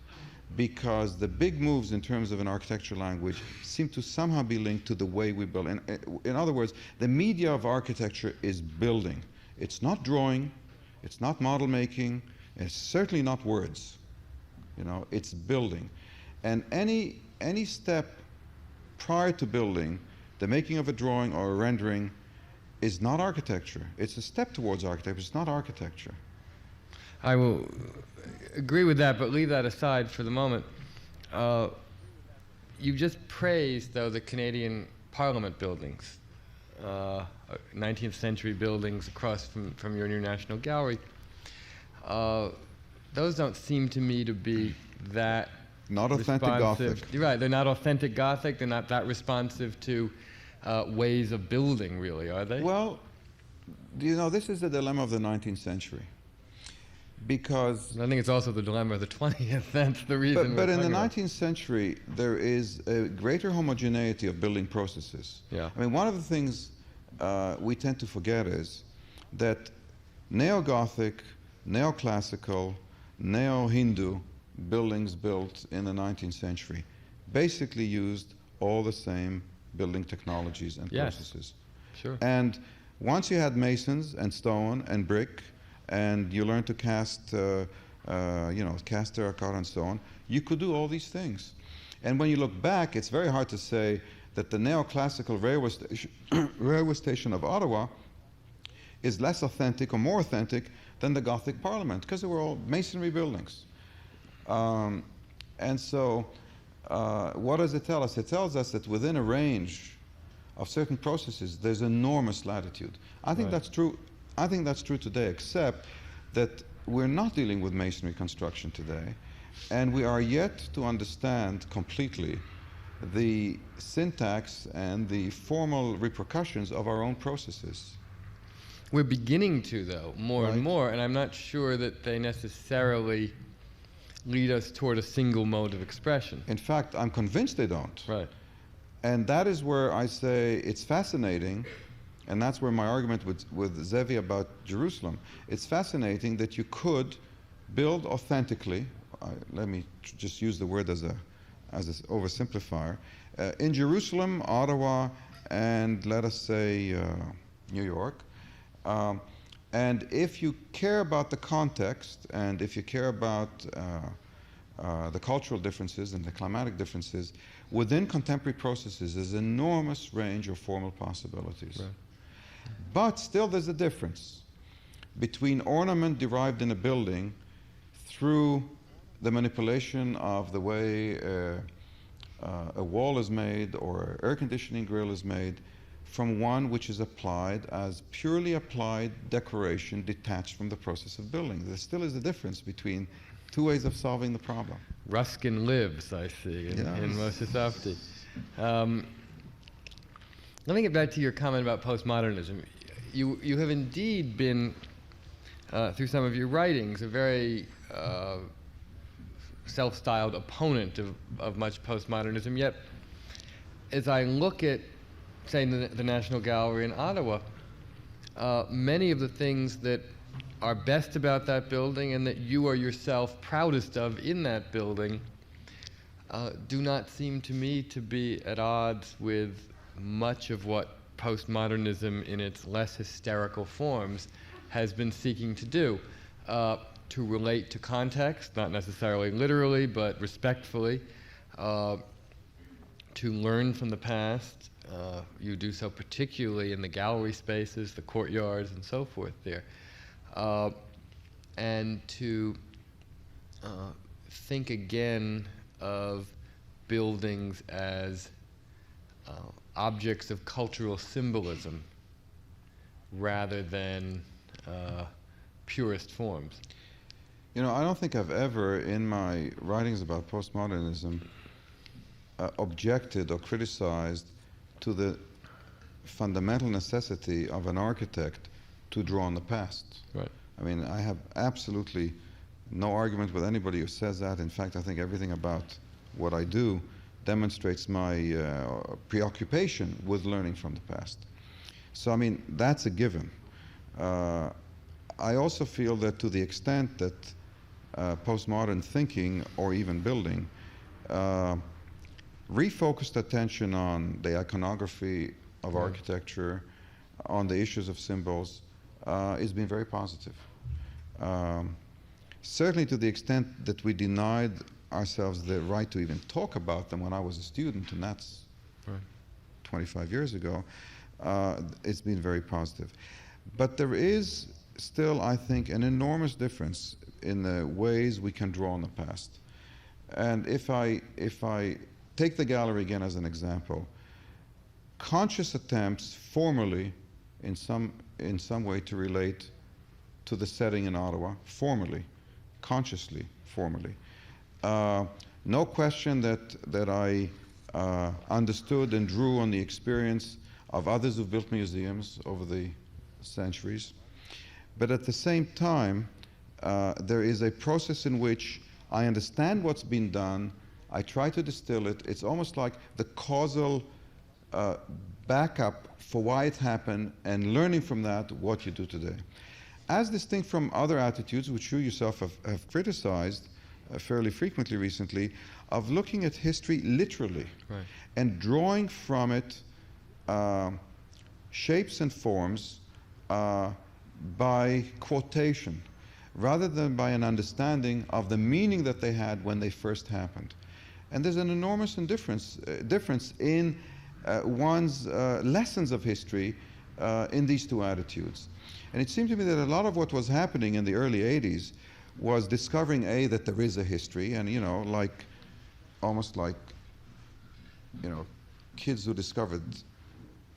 because the big moves in terms of an architectural language seem to somehow be linked to the way we build. In other words, the media of architecture is building. It's not drawing, it's not model making, it's certainly not words. It's building. And any step prior to building, the making of a drawing or a rendering, is not architecture. It's a step towards architecture, it's not architecture. I will agree with that, but leave that aside for the moment. You just praised, though, the Canadian Parliament buildings, 19th century buildings across from your new National Gallery. Those don't seem to me to be that not authentic Gothic. You're right, they're not authentic Gothic, they're not that responsive to ways of building, really, are they? Well, this is the dilemma of the 19th century. Because I think it's also the dilemma of the 20th. That's the reason. But in the 19th century, there is a greater homogeneity of building processes. Yeah. I mean, one of the things we tend to forget is that neo-Gothic, neo-classical, neo-Hindu buildings built in the 19th century basically used all the same building technologies and processes. Sure. And once you had masons and stone and brick, and you learn to cast terracotta and so on, you could do all these things. And when you look back, it's very hard to say that the neoclassical railway station of Ottawa is less authentic or more authentic than the Gothic Parliament, because they were all masonry buildings. And so what does it tell us? It tells us that within a range of certain processes, there's enormous latitude. I think that's true. I think that's true today, except that we're not dealing with masonry construction today, and we are yet to understand completely the syntax and the formal repercussions of our own processes. We're beginning to, though, more and more, and I'm not sure that they necessarily lead us toward a single mode of expression. In fact, I'm convinced they don't. Right. And that is where I say it's fascinating. And that's where my argument with Zevi about Jerusalem. It's fascinating that you could build authentically. Let me just use the word as an oversimplifier. In Jerusalem, Ottawa, and let us say New York. And if you care about the context, and if you care about the cultural differences and the climatic differences, within contemporary processes, there's an enormous range of formal possibilities. Right. But still there's a difference. between ornament derived in a building through the manipulation of the way a wall is made or an air conditioning grill is made, from one which is applied as purely applied decoration detached from the process of building. There still is a difference between two ways of solving the problem. Ruskin lives, I see, in Moshe Safdie. Let me get back to your comment about postmodernism. You have indeed been, through some of your writings, a very self-styled opponent of much postmodernism, yet as I look at, say, the National Gallery in Ottawa, many of the things that are best about that building and that you are yourself proudest of in that building do not seem to me to be at odds with much of what postmodernism in its less hysterical forms has been seeking to do, to relate to context, not necessarily literally, but respectfully, to learn from the past. You do so particularly in the gallery spaces, the courtyards, and so forth there. And to think again of buildings as objects of cultural symbolism rather than purist forms. You know, I don't think I've ever, in my writings about postmodernism, objected or criticized to the fundamental necessity of an architect to draw on the past. Right. I mean, I have absolutely no argument with anybody who says that. In fact, I think everything about what I do demonstrates my preoccupation with learning from the past. So, I mean, that's a given. I also feel that to the extent that postmodern thinking, or even building, refocused attention on the iconography of architecture, on the issues of symbols, has been very positive. Certainly to the extent that we denied ourselves the right to even talk about them when I was a student, and that's 25 years ago, it's been very positive. But there is still, I think, an enormous difference in the ways we can draw on the past. And if I take the gallery again as an example, conscious attempts formally in some way to relate to the setting in Ottawa, formally, consciously, formally. No question that I understood and drew on the experience of others who've built museums over the centuries. But at the same time, there is a process in which I understand what's been done, I try to distill it. It's almost like the causal backup for why it happened, and learning from that what you do today. As distinct from other attitudes, which you yourself have criticized fairly frequently recently, of looking at history literally, and drawing from it shapes and forms by quotation, rather than by an understanding of the meaning that they had when they first happened. And there's an enormous difference in one's lessons of history in these two attitudes. And it seemed to me that a lot of what was happening in the early 80s was discovering, A, that there is a history, and, you know, like, almost like, you know, kids who discovered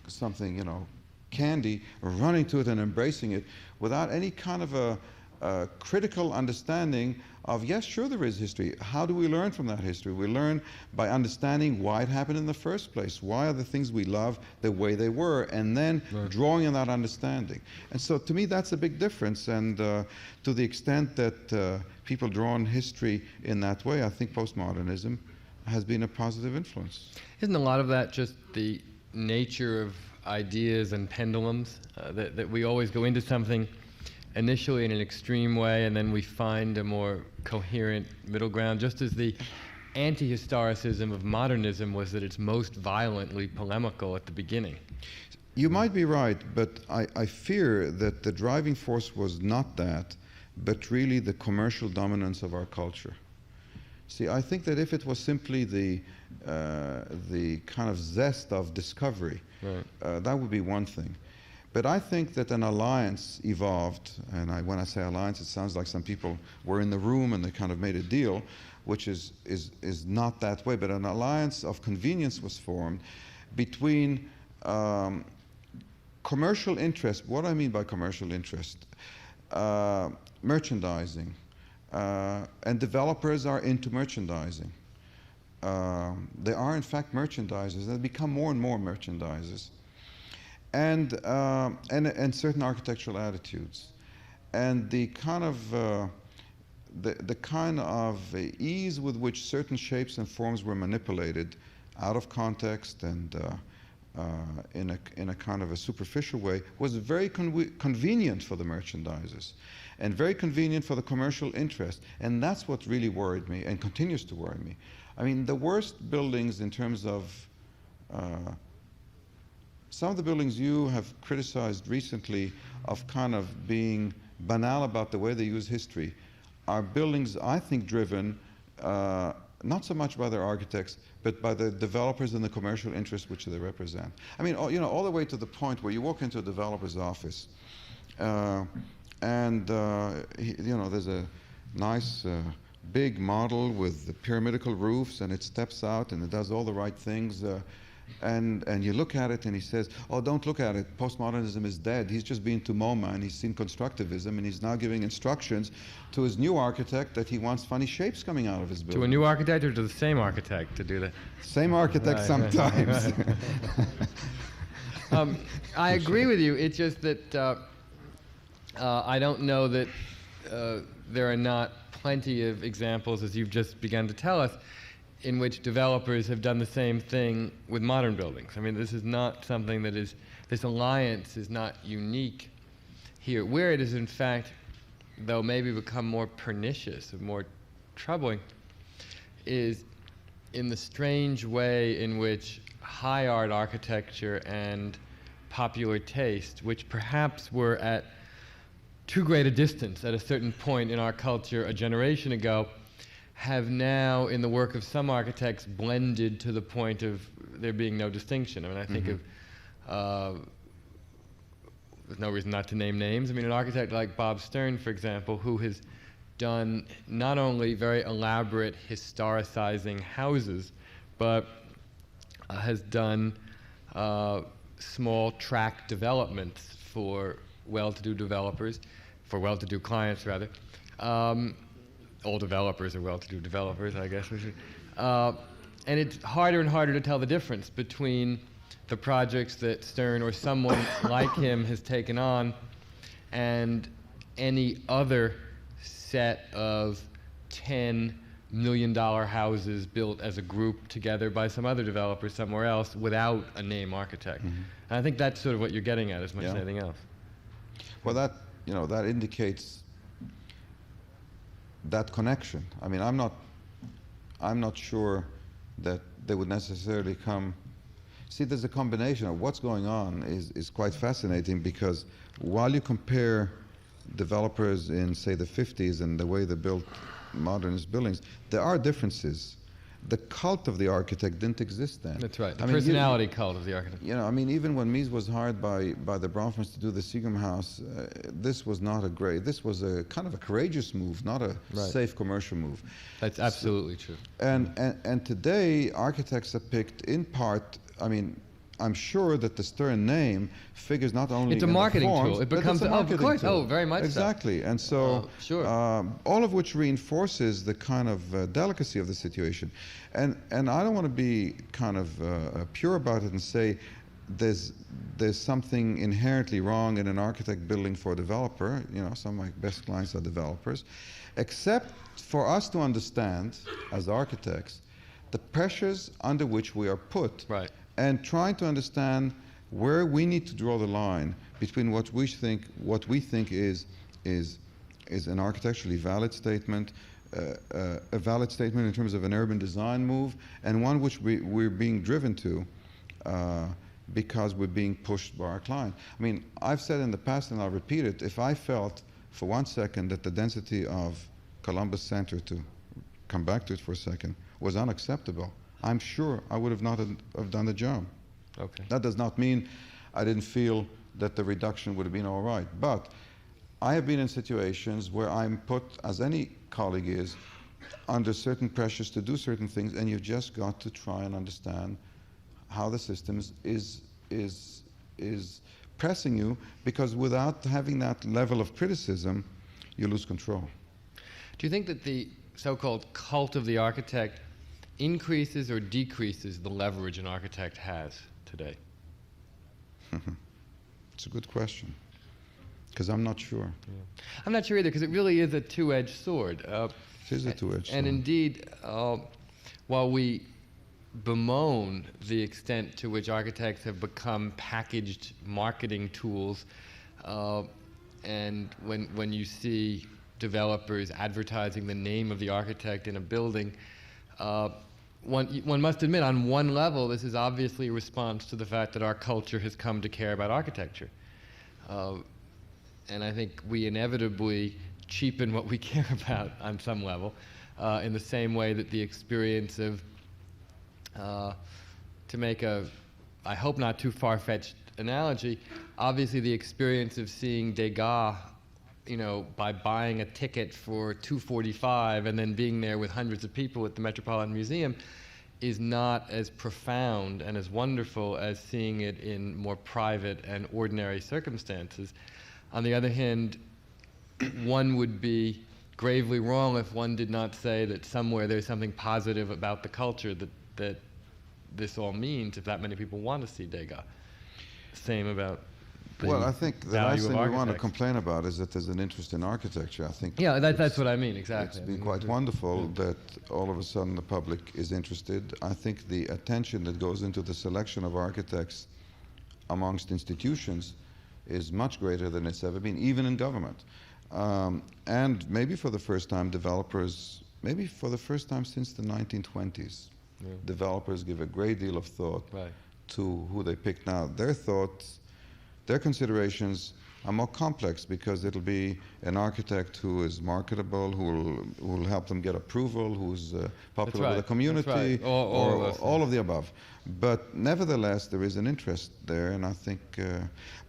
something, you know, candy, running to it and embracing it without any kind of a critical understanding of, yes, sure, there is history. How do we learn from that history? We learn by understanding why it happened in the first place. Why are the things we love the way they were? And then drawing on that understanding. And so to me, that's a big difference. And to the extent that people draw on history in that way, I think postmodernism has been a positive influence. Isn't a lot of that just the nature of ideas and pendulums, that we always go into something initially in an extreme way, and then we find a more coherent middle ground, just as the anti-historicism of modernism was that it's most violently polemical at the beginning? You might be right, but I fear that the driving force was not that, but really the commercial dominance of our culture. See, I think that if it was simply the kind of zest of discovery, that would be one thing. But I think that an alliance evolved, and when I say alliance, it sounds like some people were in the room and they kind of made a deal, which is not that way, but an alliance of convenience was formed between commercial interest. What I mean by commercial interest, merchandising, and developers are into merchandising. They are in fact merchandisers. They become more and more merchandisers, and certain architectural attitudes, and the kind of ease with which certain shapes and forms were manipulated out of context and in a kind of a superficial way was very convenient for the merchandisers and very convenient for the commercial interest. And that's what really worried me and continues to worry me. I mean, the worst buildings in terms of some of the buildings you have criticized recently of kind of being banal about the way they use history are buildings, I think, driven not so much by their architects, but by the developers and the commercial interests which they represent. I mean, all the way to the point where you walk into a developer's office, and there's a nice big model with the pyramidal roofs, and it steps out and it does all the right things. And you look at it and he says, oh, don't look at it. Postmodernism is dead. He's just been to MoMA and he's seen constructivism and he's now giving instructions to his new architect that he wants funny shapes coming out of his building. To a new architect or to the same architect to do that? Same architect sometimes. I agree with you. It's just that I don't know that there are not plenty of examples, as you've just begun to tell us, in which developers have done the same thing with modern buildings. I mean, this is not something that is, this alliance is not unique here. Where it is, in fact, though maybe become more pernicious or more troubling, is in the strange way in which high art architecture and popular taste, which perhaps were at too great a distance at a certain point in our culture a generation ago, have now, in the work of some architects, blended to the point of there being no distinction. I mean, I think of, there's no reason not to name names. I mean, an architect like Bob Stern, for example, who has done not only very elaborate historicizing houses, but has done small tract developments for well-to-do developers, for well-to-do clients, rather. All developers are well-to-do developers, I guess we should. And it's harder and harder to tell the difference between the projects that Stern or someone like him has taken on and any other set of $10 million houses built as a group together by some other developer somewhere else without a name architect. And I think that's sort of what you're getting at as much as anything else. Well, that indicates that connection. I mean, I'm not sure that they would necessarily come. See, there's a combination of what's going on is quite fascinating, because while you compare developers in, say, the 50s and the way they built modernist buildings, there are differences. The cult of the architect didn't exist then. That's right. The personality cult of the architect. You know, I mean, even when Mies was hired by the Bronfmans to do the Seagram House, this was not a great. This was a kind of a courageous move, not a safe commercial move. That's absolutely true. And today, architects are picked in part. I mean, I'm sure that the Stern name figures not only it's a in marketing the forms, tool. It but becomes it's a marketing of course. tool. Oh, very much exactly. So. And so, sure. all of which reinforces the kind of delicacy of the situation. And I don't want to be kind of pure about it and say there's something inherently wrong in an architect building for a developer. You know, some of my best clients are developers, except for us to understand as architects the pressures under which we are put. Right. And trying to understand where we need to draw the line between what we think is an architecturally valid statement, a valid statement in terms of an urban design move, and one which we're being driven to because we're being pushed by our client. I mean, I've said in the past, and I'll repeat it, if I felt for 1 second that the density of Columbus Center, to come back to it for a second, was unacceptable, I'm sure I would have not have done the job. Okay. That does not mean I didn't feel that the reduction would have been all right. But I have been in situations where I'm put, as any colleague is, under certain pressures to do certain things, and you've just got to try and understand how the system is pressing you, because without having that level of criticism, you lose control. Do you think that the so-called cult of the architect increases or decreases the leverage an architect has today? It's a good question, because I'm not sure. Yeah. I'm not sure either, because it really is a two-edged sword. It is a two-edged sword. And indeed, while we bemoan the extent to which architects have become packaged marketing tools, and when you see developers advertising the name of the architect in a building, one must admit, on one level, this is obviously a response to the fact that our culture has come to care about architecture. And I think we inevitably cheapen what we care about on some level, in the same way that the experience of, to make a, I hope not too far-fetched analogy, obviously the experience of seeing Degas, you know, by buying a ticket for $2.45 and then being there with hundreds of people at the Metropolitan Museum is not as profound and as wonderful as seeing it in more private and ordinary circumstances. On the other hand, one would be gravely wrong if one did not say that somewhere there's something positive about the culture that this all means, if that many people want to see Degas. Same about the Well, I think the value last of thing we want to architects. complain about is that there's an interest in architecture. I think Yeah, that's what I mean, exactly. it's been quite wonderful that all of a sudden the public is interested. I think the attention that goes into the selection of architects amongst institutions is much greater than it's ever been, even in government. And maybe for the first time, developers, maybe for the first time since the 1920s, developers give a great deal of thought to who they pick. Now, their thoughts, their considerations are more complex, because it'll be an architect who is marketable, who will help them get approval, who's popular with the community, or all of the above. But nevertheless, there is an interest there, and I think,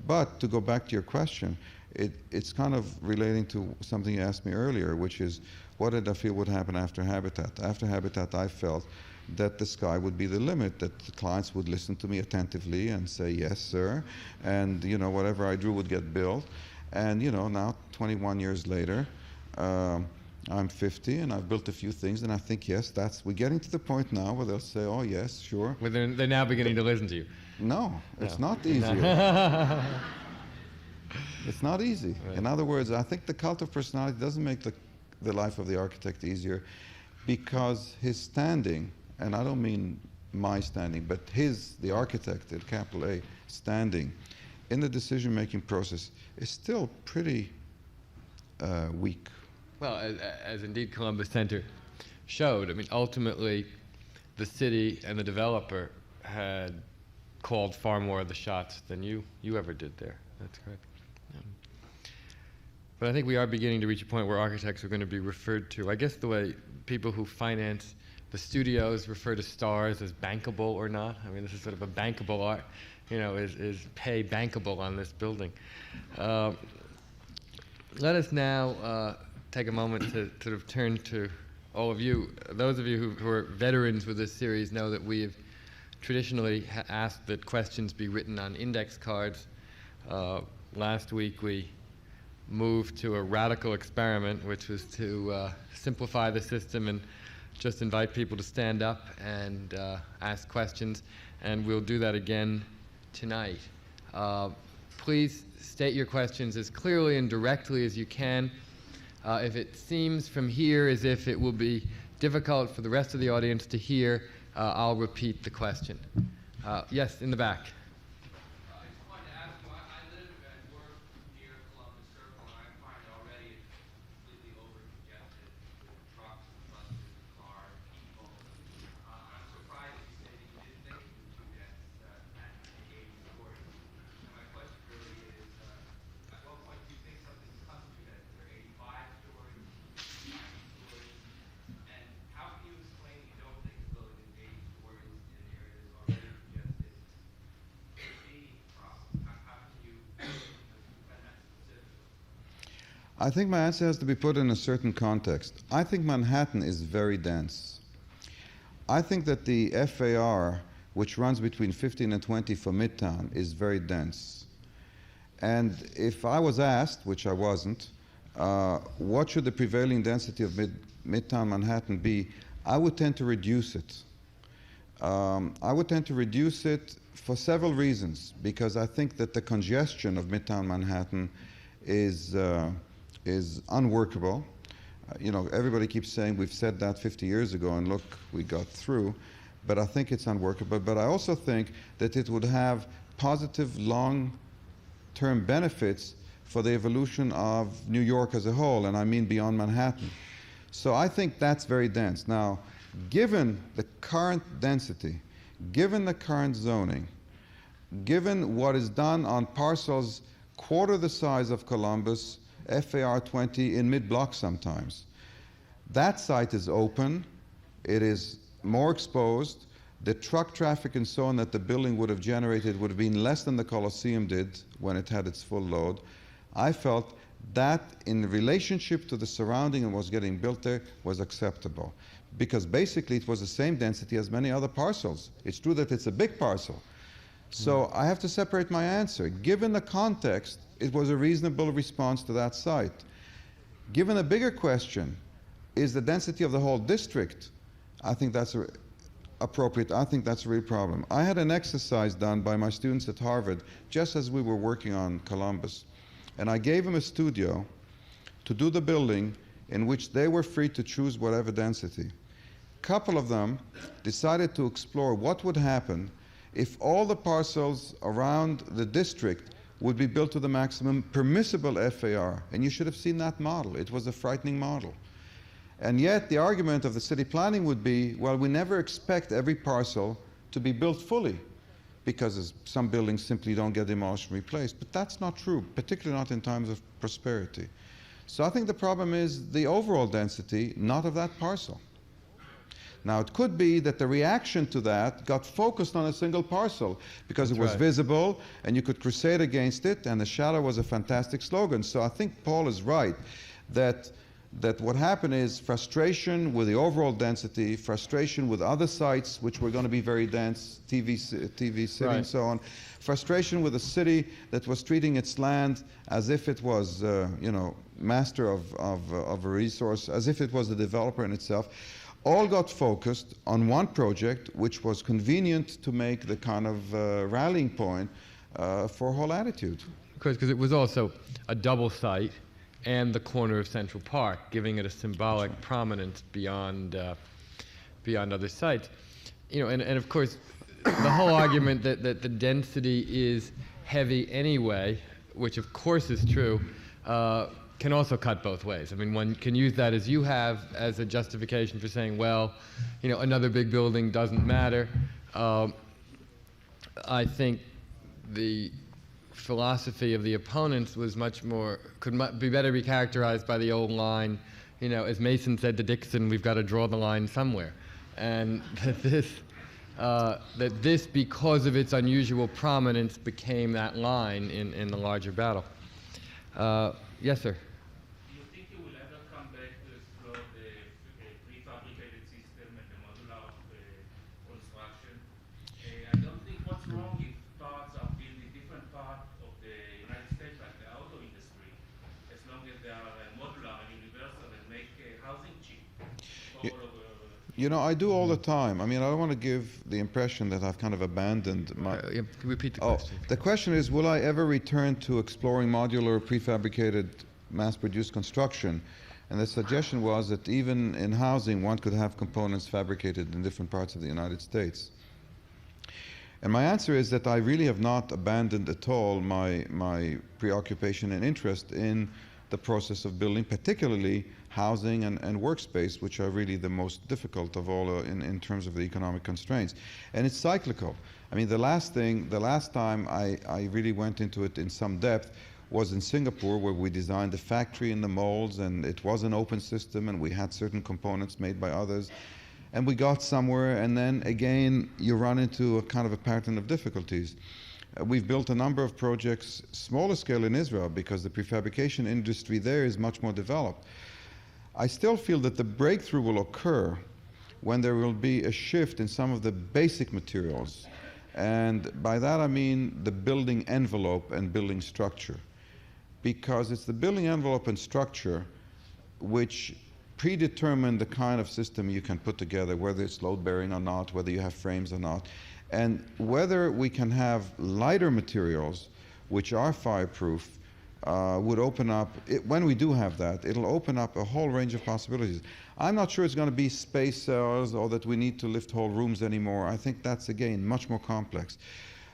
but to go back to your question, it's kind of relating to something you asked me earlier, which is, what did I feel would happen after Habitat? After Habitat, I felt that the sky would be the limit, that the clients would listen to me attentively and say, yes, sir, and, you know, whatever I drew would get built. And, you know, now, 21 years later, I'm 50, and I've built a few things, and I think, yes, we're getting to the point now where they'll say, oh, yes, sure. Well, they're now beginning to listen to you. No, it's not easier. It's not easy. Right. In other words, I think the cult of personality doesn't make the life of the architect easier, because his standing, and I don't mean my standing, but the architect, at capital A, standing in the decision-making process is still pretty weak. Well, as indeed Columbus Center showed, I mean, ultimately, the city and the developer had called far more of the shots than you ever did there. That's correct. But I think we are beginning to reach a point where architects are going to be referred to, I guess the way people who finance the studios refer to stars as bankable or not. I mean, this is sort of a bankable art, you know, is pay bankable on this building. Let us now take a moment to sort of turn to all of you. Those of you who are veterans with this series know that we have traditionally asked that questions be written on index cards. Last week we moved to a radical experiment, which was to simplify the system and just invite people to stand up and ask questions, and we'll do that again tonight. Please state your questions as clearly and directly as you can. If it seems from here as if it will be difficult for the rest of the audience to hear, I'll repeat the question. Yes, in the back. I think my answer has to be put in a certain context. I think Manhattan is very dense. I think that the FAR, which runs between 15 and 20 for Midtown, is very dense. And if I was asked, which I wasn't, what should the prevailing density of Midtown Manhattan be, I would tend to reduce it. I would tend to reduce it for several reasons, because I think that the congestion of Midtown Manhattan is unworkable. You know, everybody keeps saying we've said that 50 years ago, and look, we got through. But I think it's unworkable. But I also think that it would have positive long-term benefits for the evolution of New York as a whole, and I mean beyond Manhattan. So I think that's very dense. Now, given the current density, given the current zoning, given what is done on parcels quarter the size of Columbus, FAR 20 in mid-block sometimes, that site is open, it is more exposed, the truck traffic and so on that the building would have generated would have been less than the Coliseum did when it had its full load. I felt that in relationship to the surrounding and what was getting built there was acceptable, because basically it was the same density as many other parcels. It's true that it's a big parcel. So I have to separate my answer. Given the context, it was a reasonable response to that site. Given a bigger question, is the density of the whole district, I think that's appropriate. I think that's a real problem. I had an exercise done by my students at Harvard just as we were working on Columbus. And I gave them a studio to do the building in which they were free to choose whatever density. A couple of them decided to explore what would happen if all the parcels around the district would be built to the maximum permissible FAR. And you should have seen that model. It was a frightening model. And yet the argument of the city planning would be, well, we never expect every parcel to be built fully, because some buildings simply don't get demolished and replaced. But that's not true, particularly not in times of prosperity. So I think the problem is the overall density, not of that parcel. Now, it could be that the reaction to that got focused on a single parcel because it was visible and you could crusade against it, and the shadow was a fantastic slogan. So I think Paul is right that what happened is frustration with the overall density, frustration with other sites which were going to be very dense, TV City and so on, frustration with a city that was treating its land as if it was, master of a resource, as if it was the developer in itself, all got focused on one project which was convenient to make the kind of rallying point for whole attitude. Because it was also a double site and the corner of Central Park, giving it a symbolic prominence beyond other sites. You know, and of course, the whole argument that the density is heavy anyway, which of course is true, can also cut both ways. I mean, one can use that, as you have, as a justification for saying, well, you know, another big building doesn't matter. I think the philosophy of the opponents was much more, could be better be characterized by the old line, you know, as Mason said to Dixon, we've got to draw the line somewhere. And that this, because of its unusual prominence, became that line in the larger battle. Yes, sir? Do you think you will ever come back to explore the prefabricated system and the modular construction? I don't think what's wrong if parts are built in different parts of the United States, like the auto industry, as long as they are modular and universal and make housing cheap. You know, I do all the time. I mean, I don't want to give the impression that I've kind of abandoned my... Can you repeat the question? The question is, will I ever return to exploring modular, prefabricated, mass-produced construction? And the suggestion was that even in housing, one could have components fabricated in different parts of the United States. And my answer is that I really have not abandoned at all my preoccupation and interest in the process of building, particularly housing and workspace, which are really the most difficult of all in terms of the economic constraints. And it's cyclical. I mean, the last time I really went into it in some depth was in Singapore, where we designed the factory and the molds, and it was an open system, and we had certain components made by others. And we got somewhere, and then again, you run into a kind of a pattern of difficulties. We've built a number of projects, smaller scale in Israel, because the prefabrication industry there is much more developed. I still feel that the breakthrough will occur when there will be a shift in some of the basic materials. And by that I mean the building envelope and building structure. Because it's the building envelope and structure which predetermine the kind of system you can put together, whether it's load-bearing or not, whether you have frames or not, and whether we can have lighter materials which are fireproof would open up, when we do have that, it'll open up a whole range of possibilities. I'm not sure it's going to be space cells or that we need to lift whole rooms anymore. I think that's, again, much more complex.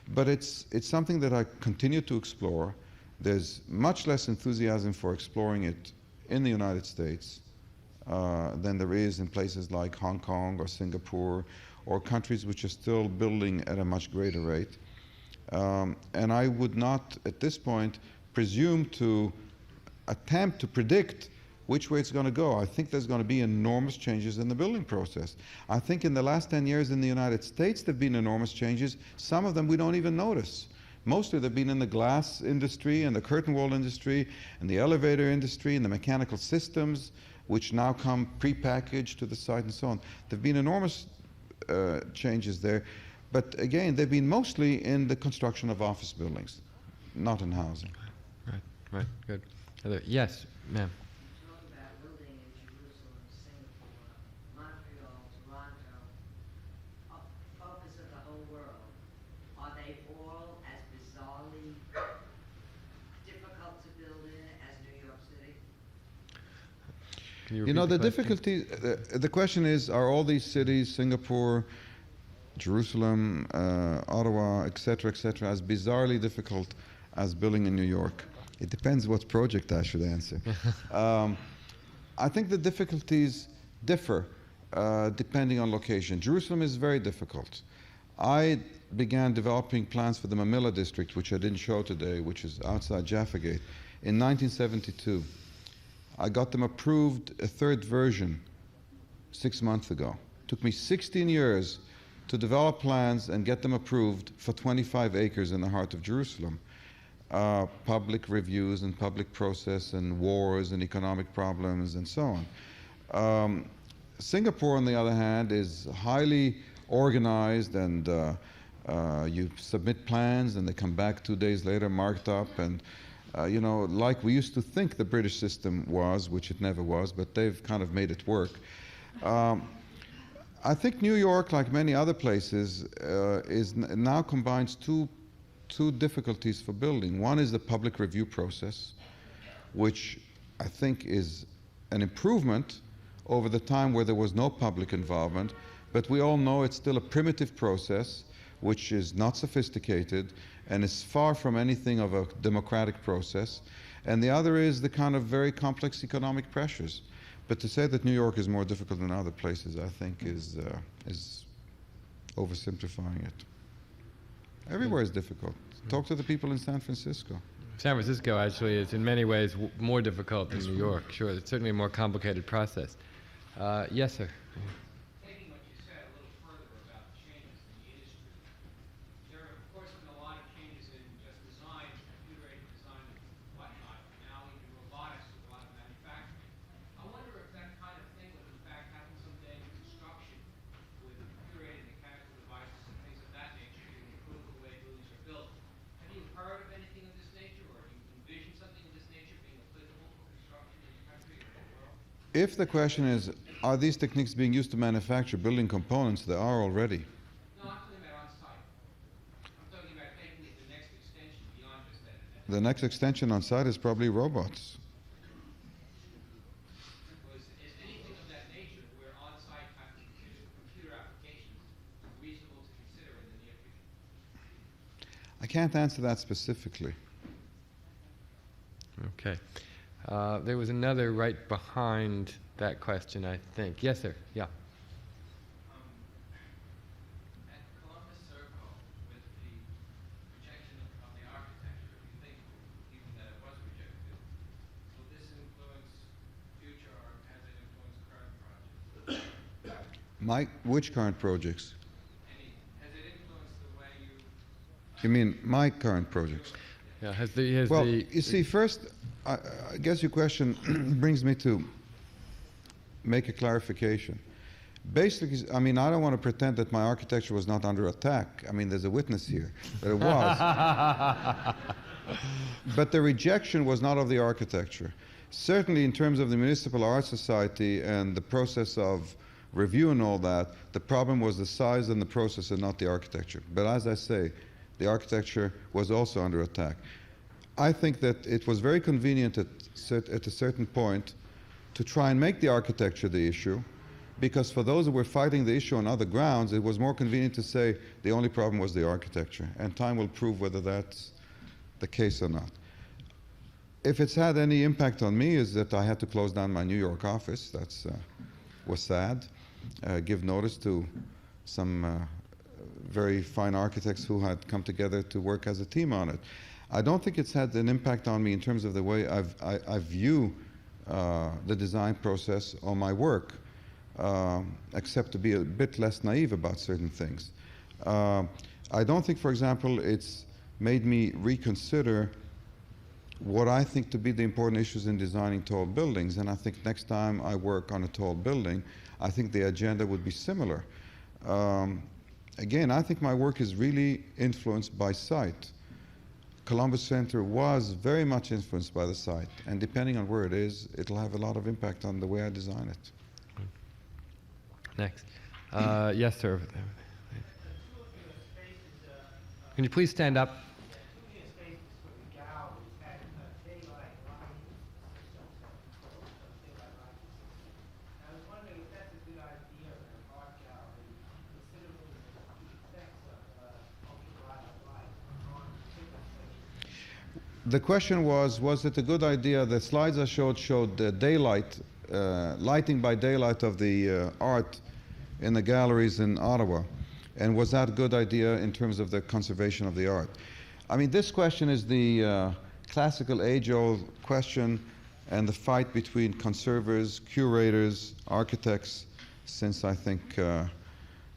But it's something that I continue to explore. There's much less enthusiasm for exploring it in the United States than there is in places like Hong Kong or Singapore or countries which are still building at a much greater rate. And I would not, at this point, presume to attempt to predict which way it's going to go. I think there's going to be enormous changes in the building process. I think in the last 10 years in the United States there have been enormous changes. Some of them we don't even notice. Mostly they've been in the glass industry and the curtain wall industry and the elevator industry and the mechanical systems, which now come prepackaged to the site and so on. There have been enormous changes there. But again, they've been mostly in the construction of office buildings, not in housing. Right, good. Yes, ma'am. You talk about building in Jerusalem, Singapore, Montreal, Toronto, focus of the whole world. Are they all as bizarrely difficult to build in as New York City? Can you You know, repeat the question? difficulty, the question is, are all these cities, Singapore, Jerusalem, Ottawa, et cetera, as bizarrely difficult as building in New York? It depends what project I should answer. I think the difficulties differ depending on location. Jerusalem is very difficult. I began developing plans for the Mamilla district, which I didn't show today, which is outside Jaffa Gate, in 1972. I got them approved, a third version, 6 months ago. It took me 16 years to develop plans and get them approved for 25 acres in the heart of Jerusalem. Public reviews and public process and wars and economic problems and so on. Singapore, on the other hand, is highly organized, and you submit plans and they come back 2 days later marked up, and you know, like we used to think the British system was, which it never was, but they've kind of made it work. I think New York, like many other places, now combines two difficulties for building. One is the public review process, which I think is an improvement over the time where there was no public involvement, but we all know it's still a primitive process, which is not sophisticated and is far from anything of a democratic process. And the other is the kind of very complex economic pressures. But to say that New York is more difficult than other places, I think is oversimplifying it. Everywhere is difficult. Talk to the people in San Francisco. San Francisco actually is in many ways more difficult than New York. Sure, it's certainly a more complicated process. Yes, sir. Taking what you said a little further about changes in the industry, there have, of course, been a lot of changes in just design, computer-aided design and whatnot, now even robotics with a lot of manufacturing. I wonder if that kind of thing would in fact happen someday in construction with computer-aided mechanical devices and things of that nature to improve the way buildings are built. Have you heard of anything of this nature, or do you envision something of this nature being applicable for construction in your country or in the world? If the question is, are these techniques being used to manufacture building components? They are already. No, I'm talking about on-site. I'm talking about taking it the next extension beyond just that. The next extension on site is probably robots. Is anything of that nature where on-site computer applications reasonable to consider in the near future? I can't answer that specifically. Okay. There was another right behind that question, I think. Yes, sir. Yeah. At Columbus Circle, with the projection of the architecture, you think, even that it was projected, will this influence future, or has it influenced current projects? Which current projects? Has it influenced the way you You mean my current projects? Yeah, You see, first, I guess your question brings me to make a clarification. Basically, I mean, I don't want to pretend that my architecture was not under attack. I mean, there's a witness here, but it was. But the rejection was not of the architecture. Certainly, in terms of the Municipal Art Society and the process of review and all that, the problem was the size and the process and not the architecture. But as I say, the architecture was also under attack. I think that it was very convenient at a certain point to try and make the architecture the issue, because for those who were fighting the issue on other grounds, it was more convenient to say the only problem was the architecture. And time will prove whether that's the case or not. If it's had any impact on me is that I had to close down my New York office. That was sad. Give notice to some very fine architects who had come together to work as a team on it. I don't think it's had an impact on me in terms of the way I view the design process or my work, except to be a bit less naive about certain things. I don't think, for example, it's made me reconsider what I think to be the important issues in designing tall buildings, and I think next time I work on a tall building, I think the agenda would be similar. Again, I think my work is really influenced by site. Columbus Center was very much influenced by the site, and depending on where it is, it'll have a lot of impact on the way I design it. Next. Yes, sir. Can you please stand up? The question was it a good idea? The slides I showed the daylight, lighting by daylight of the art in the galleries in Ottawa. And was that a good idea in terms of the conservation of the art? I mean, this question is the classical age-old question and the fight between conservators, curators, architects since, I think, the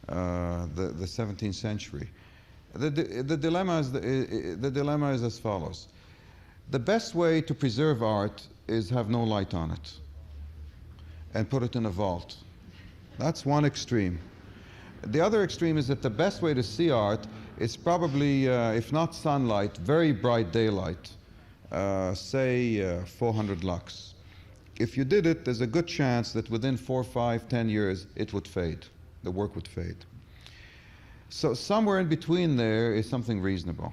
17th century. The dilemma is as follows. The best way to preserve art is have no light on it and put it in a vault. That's one extreme. The other extreme is that the best way to see art is probably, if not sunlight, very bright daylight, say 400 lux. If you did it, there's a good chance that within 4, 5, 10 years, it would fade. The work would fade. So somewhere in between there is something reasonable.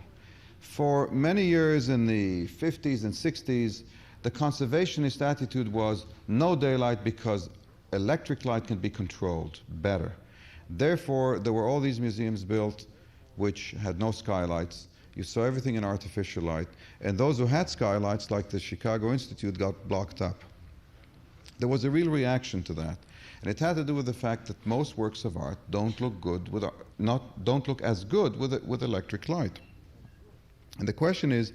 For many years in the 50s and 60s, the conservationist attitude was no daylight because electric light can be controlled better. Therefore, there were all these museums built which had no skylights. You saw everything in artificial light. And those who had skylights, like the Chicago Institute, got blocked up. There was a real reaction to that. And it had to do with the fact that most works of art don't look good with, don't look as good with electric light. And the question is,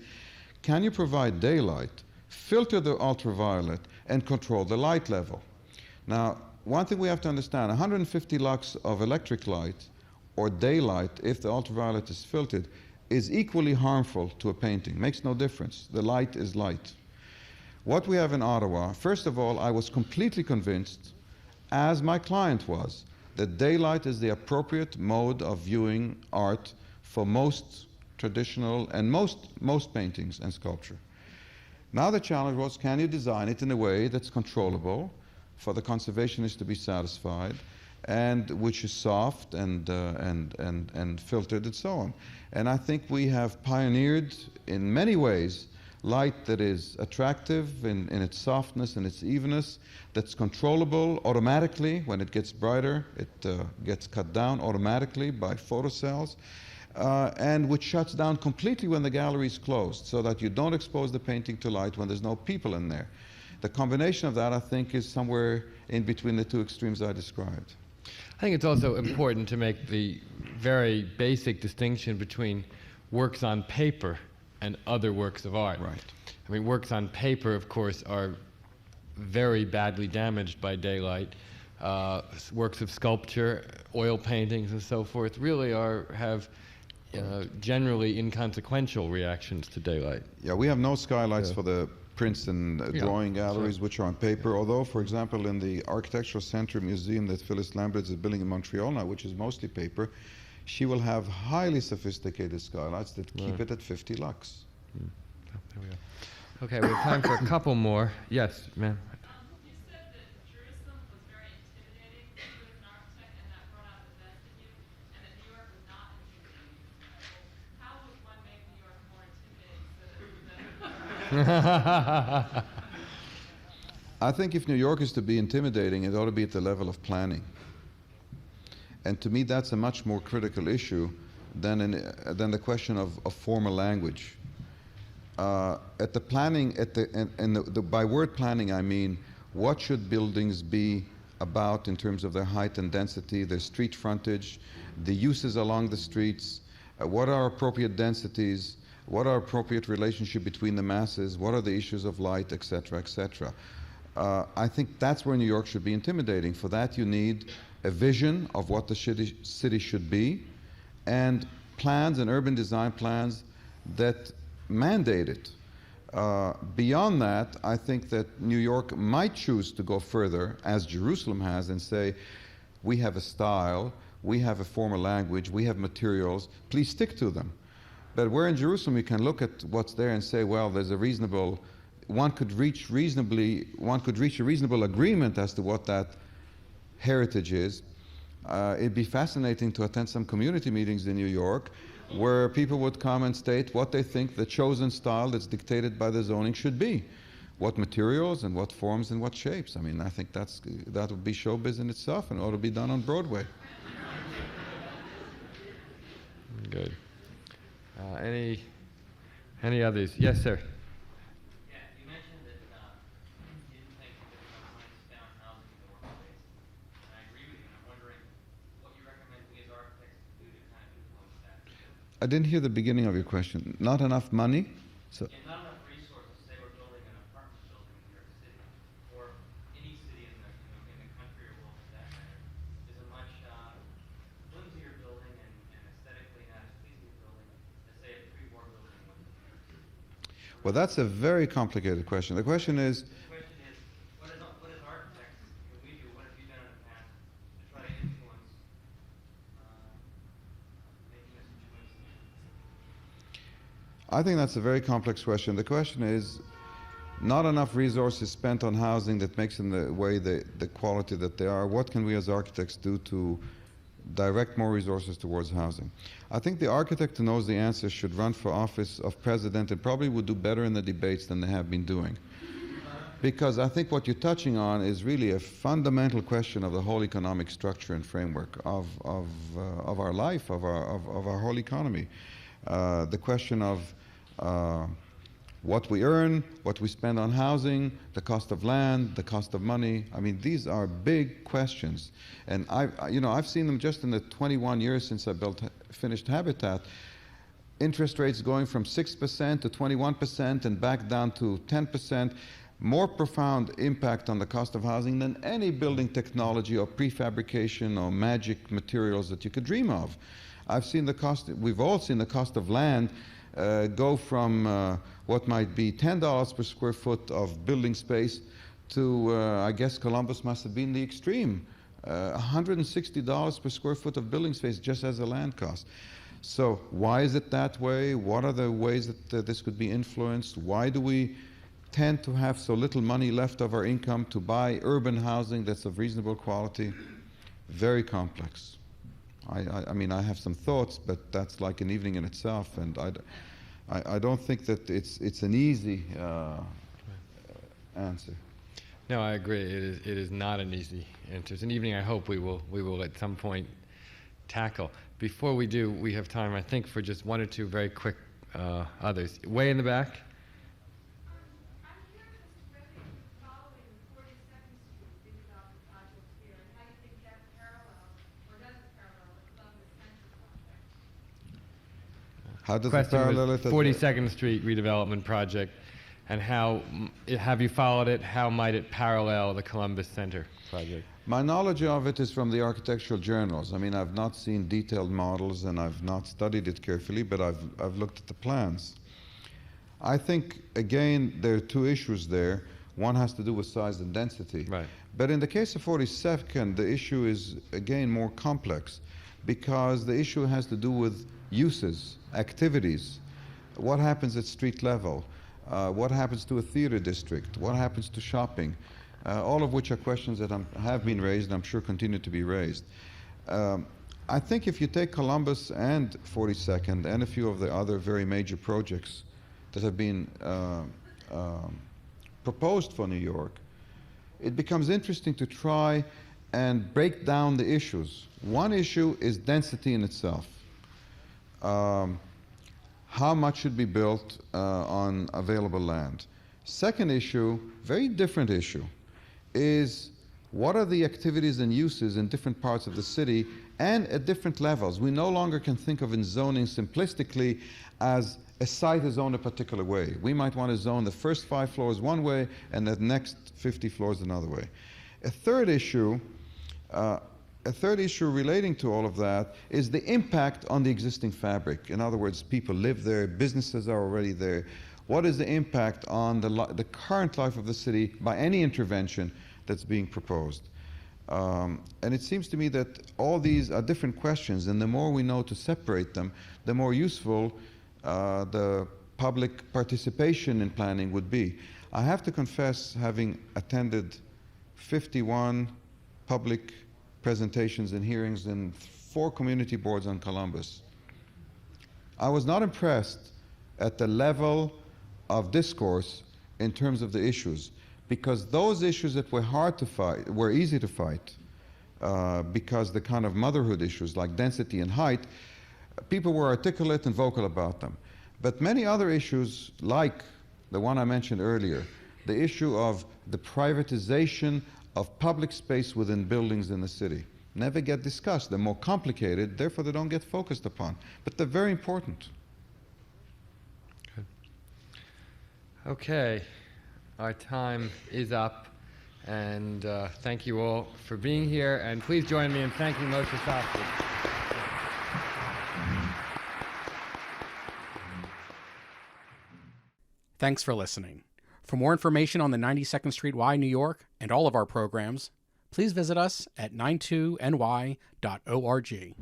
can you provide daylight, filter the ultraviolet, and control the light level? Now, one thing we have to understand, 150 lux of electric light or daylight, if the ultraviolet is filtered, is equally harmful to a painting. Makes no difference. The light is light. What we have in Ottawa, first of all, I was completely convinced, as my client was, that daylight is the appropriate mode of viewing art for most traditional and most paintings and sculpture. Now the challenge was, can you design it in a way that's controllable for the conservationist to be satisfied, and which is soft and filtered and so on. And I think we have pioneered in many ways light that is attractive in its softness and its evenness, that's controllable automatically. When it gets brighter, it gets cut down automatically by photocells. And which shuts down completely when the gallery is closed, so that you don't expose the painting to light when there's no people in there. The combination of that, I think, is somewhere in between the two extremes I described. I think it's also important to make the very basic distinction between works on paper and other works of art. Right. I mean, works on paper, of course, are very badly damaged by daylight. Works of sculpture, oil paintings, and so forth, really have generally inconsequential reactions to daylight. Yeah, we have no skylights for the prints and drawing galleries, which are on paper. Although, for example, in the Architectural Center Museum that Phyllis Lambert is building in Montreal now, which is mostly paper, she will have highly sophisticated skylights that keep it at 50 lux. Oh, there we go. Okay, we have time for a couple more. Yes, ma'am. You said that Jerusalem was very intimidating to you as an architect, and that brought out the best in you, and that New York was not intimidating. How would one make New York more intimidating so that I think if New York is to be intimidating, it ought to be at the level of planning. And to me, that's a much more critical issue than the question of formal language. At the planning, by word planning, I mean what should buildings be about in terms of their height and density, their street frontage, the uses along the streets, what are appropriate densities, what are appropriate relationship between the masses, what are the issues of light, etc., etc. I think that's where New York should be intimidating. For that, you need a vision of what the city should be, and plans and urban design plans that mandate it. Beyond that, I think that New York might choose to go further, as Jerusalem has, and say, we have a style, we have a formal language, we have materials, please stick to them. But where in Jerusalem you can look at what's there and say, well, there's a reasonable, one could reach a reasonable agreement as to what that heritage is. It'd be fascinating to attend some community meetings in New York where people would come and state what they think the chosen style that's dictated by the zoning should be. What materials and what forms and what shapes. I mean, I think that would be showbiz in itself and ought to be done on Broadway. Good. Any others? Yes, sir. Yeah, you mentioned that you didn't think that there was enough money spent on housing in the workplace. And I agree with you, and I'm wondering what you recommend we as architects do to kind of influence that. I didn't hear the beginning of your question. Not enough money? So. And not enough resources. Say we're building an apartment building in New York City, or any city in the country or world for that matter, is a much flimsier building and aesthetically not as pleasing a building as, say, a pre-war building was in New York City. Well, that's a very complicated question. The question is, what as architects can we do? What have you done in the past to try to influence making this situation? I think that's a very complex question. The question is, not enough resources spent on housing that makes them the way the quality that they are. What can we as architects do to direct more resources towards housing? I think the architect who knows the answer should run for office of president and probably would do better in the debates than they have been doing. Because I think what you're touching on is really a fundamental question of the whole economic structure and framework of our life, of our whole economy. The question of what we earn, what we spend on housing, the cost of land, the cost of money. I mean, these are big questions. And I've seen them just in the 21 years since I finished Habitat. Interest rates going from 6% to 21% and back down to 10%. More profound impact on the cost of housing than any building technology or prefabrication or magic materials that you could dream of. We've all seen the cost of land go from what might be $10 per square foot of building space to, I guess Columbus must have been the extreme, $160 per square foot of building space just as a land cost. So why is it that way? What are the ways that this could be influenced? Why do we tend to have so little money left of our income to buy urban housing that's of reasonable quality? Very complex. I mean, I have some thoughts, but that's like an evening in itself, and I don't think that it's an easy answer. No, I agree. It is not an easy answer. It's an evening I hope we will at some point tackle. Before we do, we have time, I think, for just one or two very quick others. Way in the back. How does it parallel it? 42nd Street redevelopment project, and how have you followed it? How might it parallel the Columbus Center project? My knowledge of it is from the architectural journals. I mean, I've not seen detailed models and I've not studied it carefully, but I've looked at the plans. I think, again, there are two issues there. One has to do with size and density. Right. But in the case of 42nd, the issue is, again, more complex because the issue has to do with uses, activities. What happens at street level? What happens to a theater district? What happens to shopping? All of which are questions that have been raised and I'm sure continue to be raised. I think if you take Columbus and 42nd and a few of the other very major projects that have been proposed for New York, it becomes interesting to try and break down the issues. One issue is density in itself. How much should be built on available land? Second issue, very different issue, is what are the activities and uses in different parts of the city and at different levels. We no longer can think of in zoning simplistically as a site is zoned a particular way. We might want to zone the first 5 floors one way and the next 50 floors another way. A third issue relating to all of that is the impact on the existing fabric. In other words, people live there, businesses are already there. What is the impact on the current life of the city by any intervention that's being proposed? And it seems to me that all these are different questions, and the more we know to separate them, the more useful the public participation in planning would be. I have to confess, having attended 51 public presentations and hearings in 4 community boards on Columbus, I was not impressed at the level of discourse in terms of the issues, because those issues that were hard to fight were easy to fight, because the kind of motherhood issues like density and height, people were articulate and vocal about them. But many other issues, like the one I mentioned earlier, the issue of the privatization of public space within buildings in the city, never get discussed. They're more complicated, therefore they don't get focused upon. But they're very important. Okay, our time is up, and thank you all for being here, and please join me in thanking Moshe Safdie. Thanks for listening. For more information on the 92nd Street Y, New York, and all of our programs, please visit us at 92ny.org.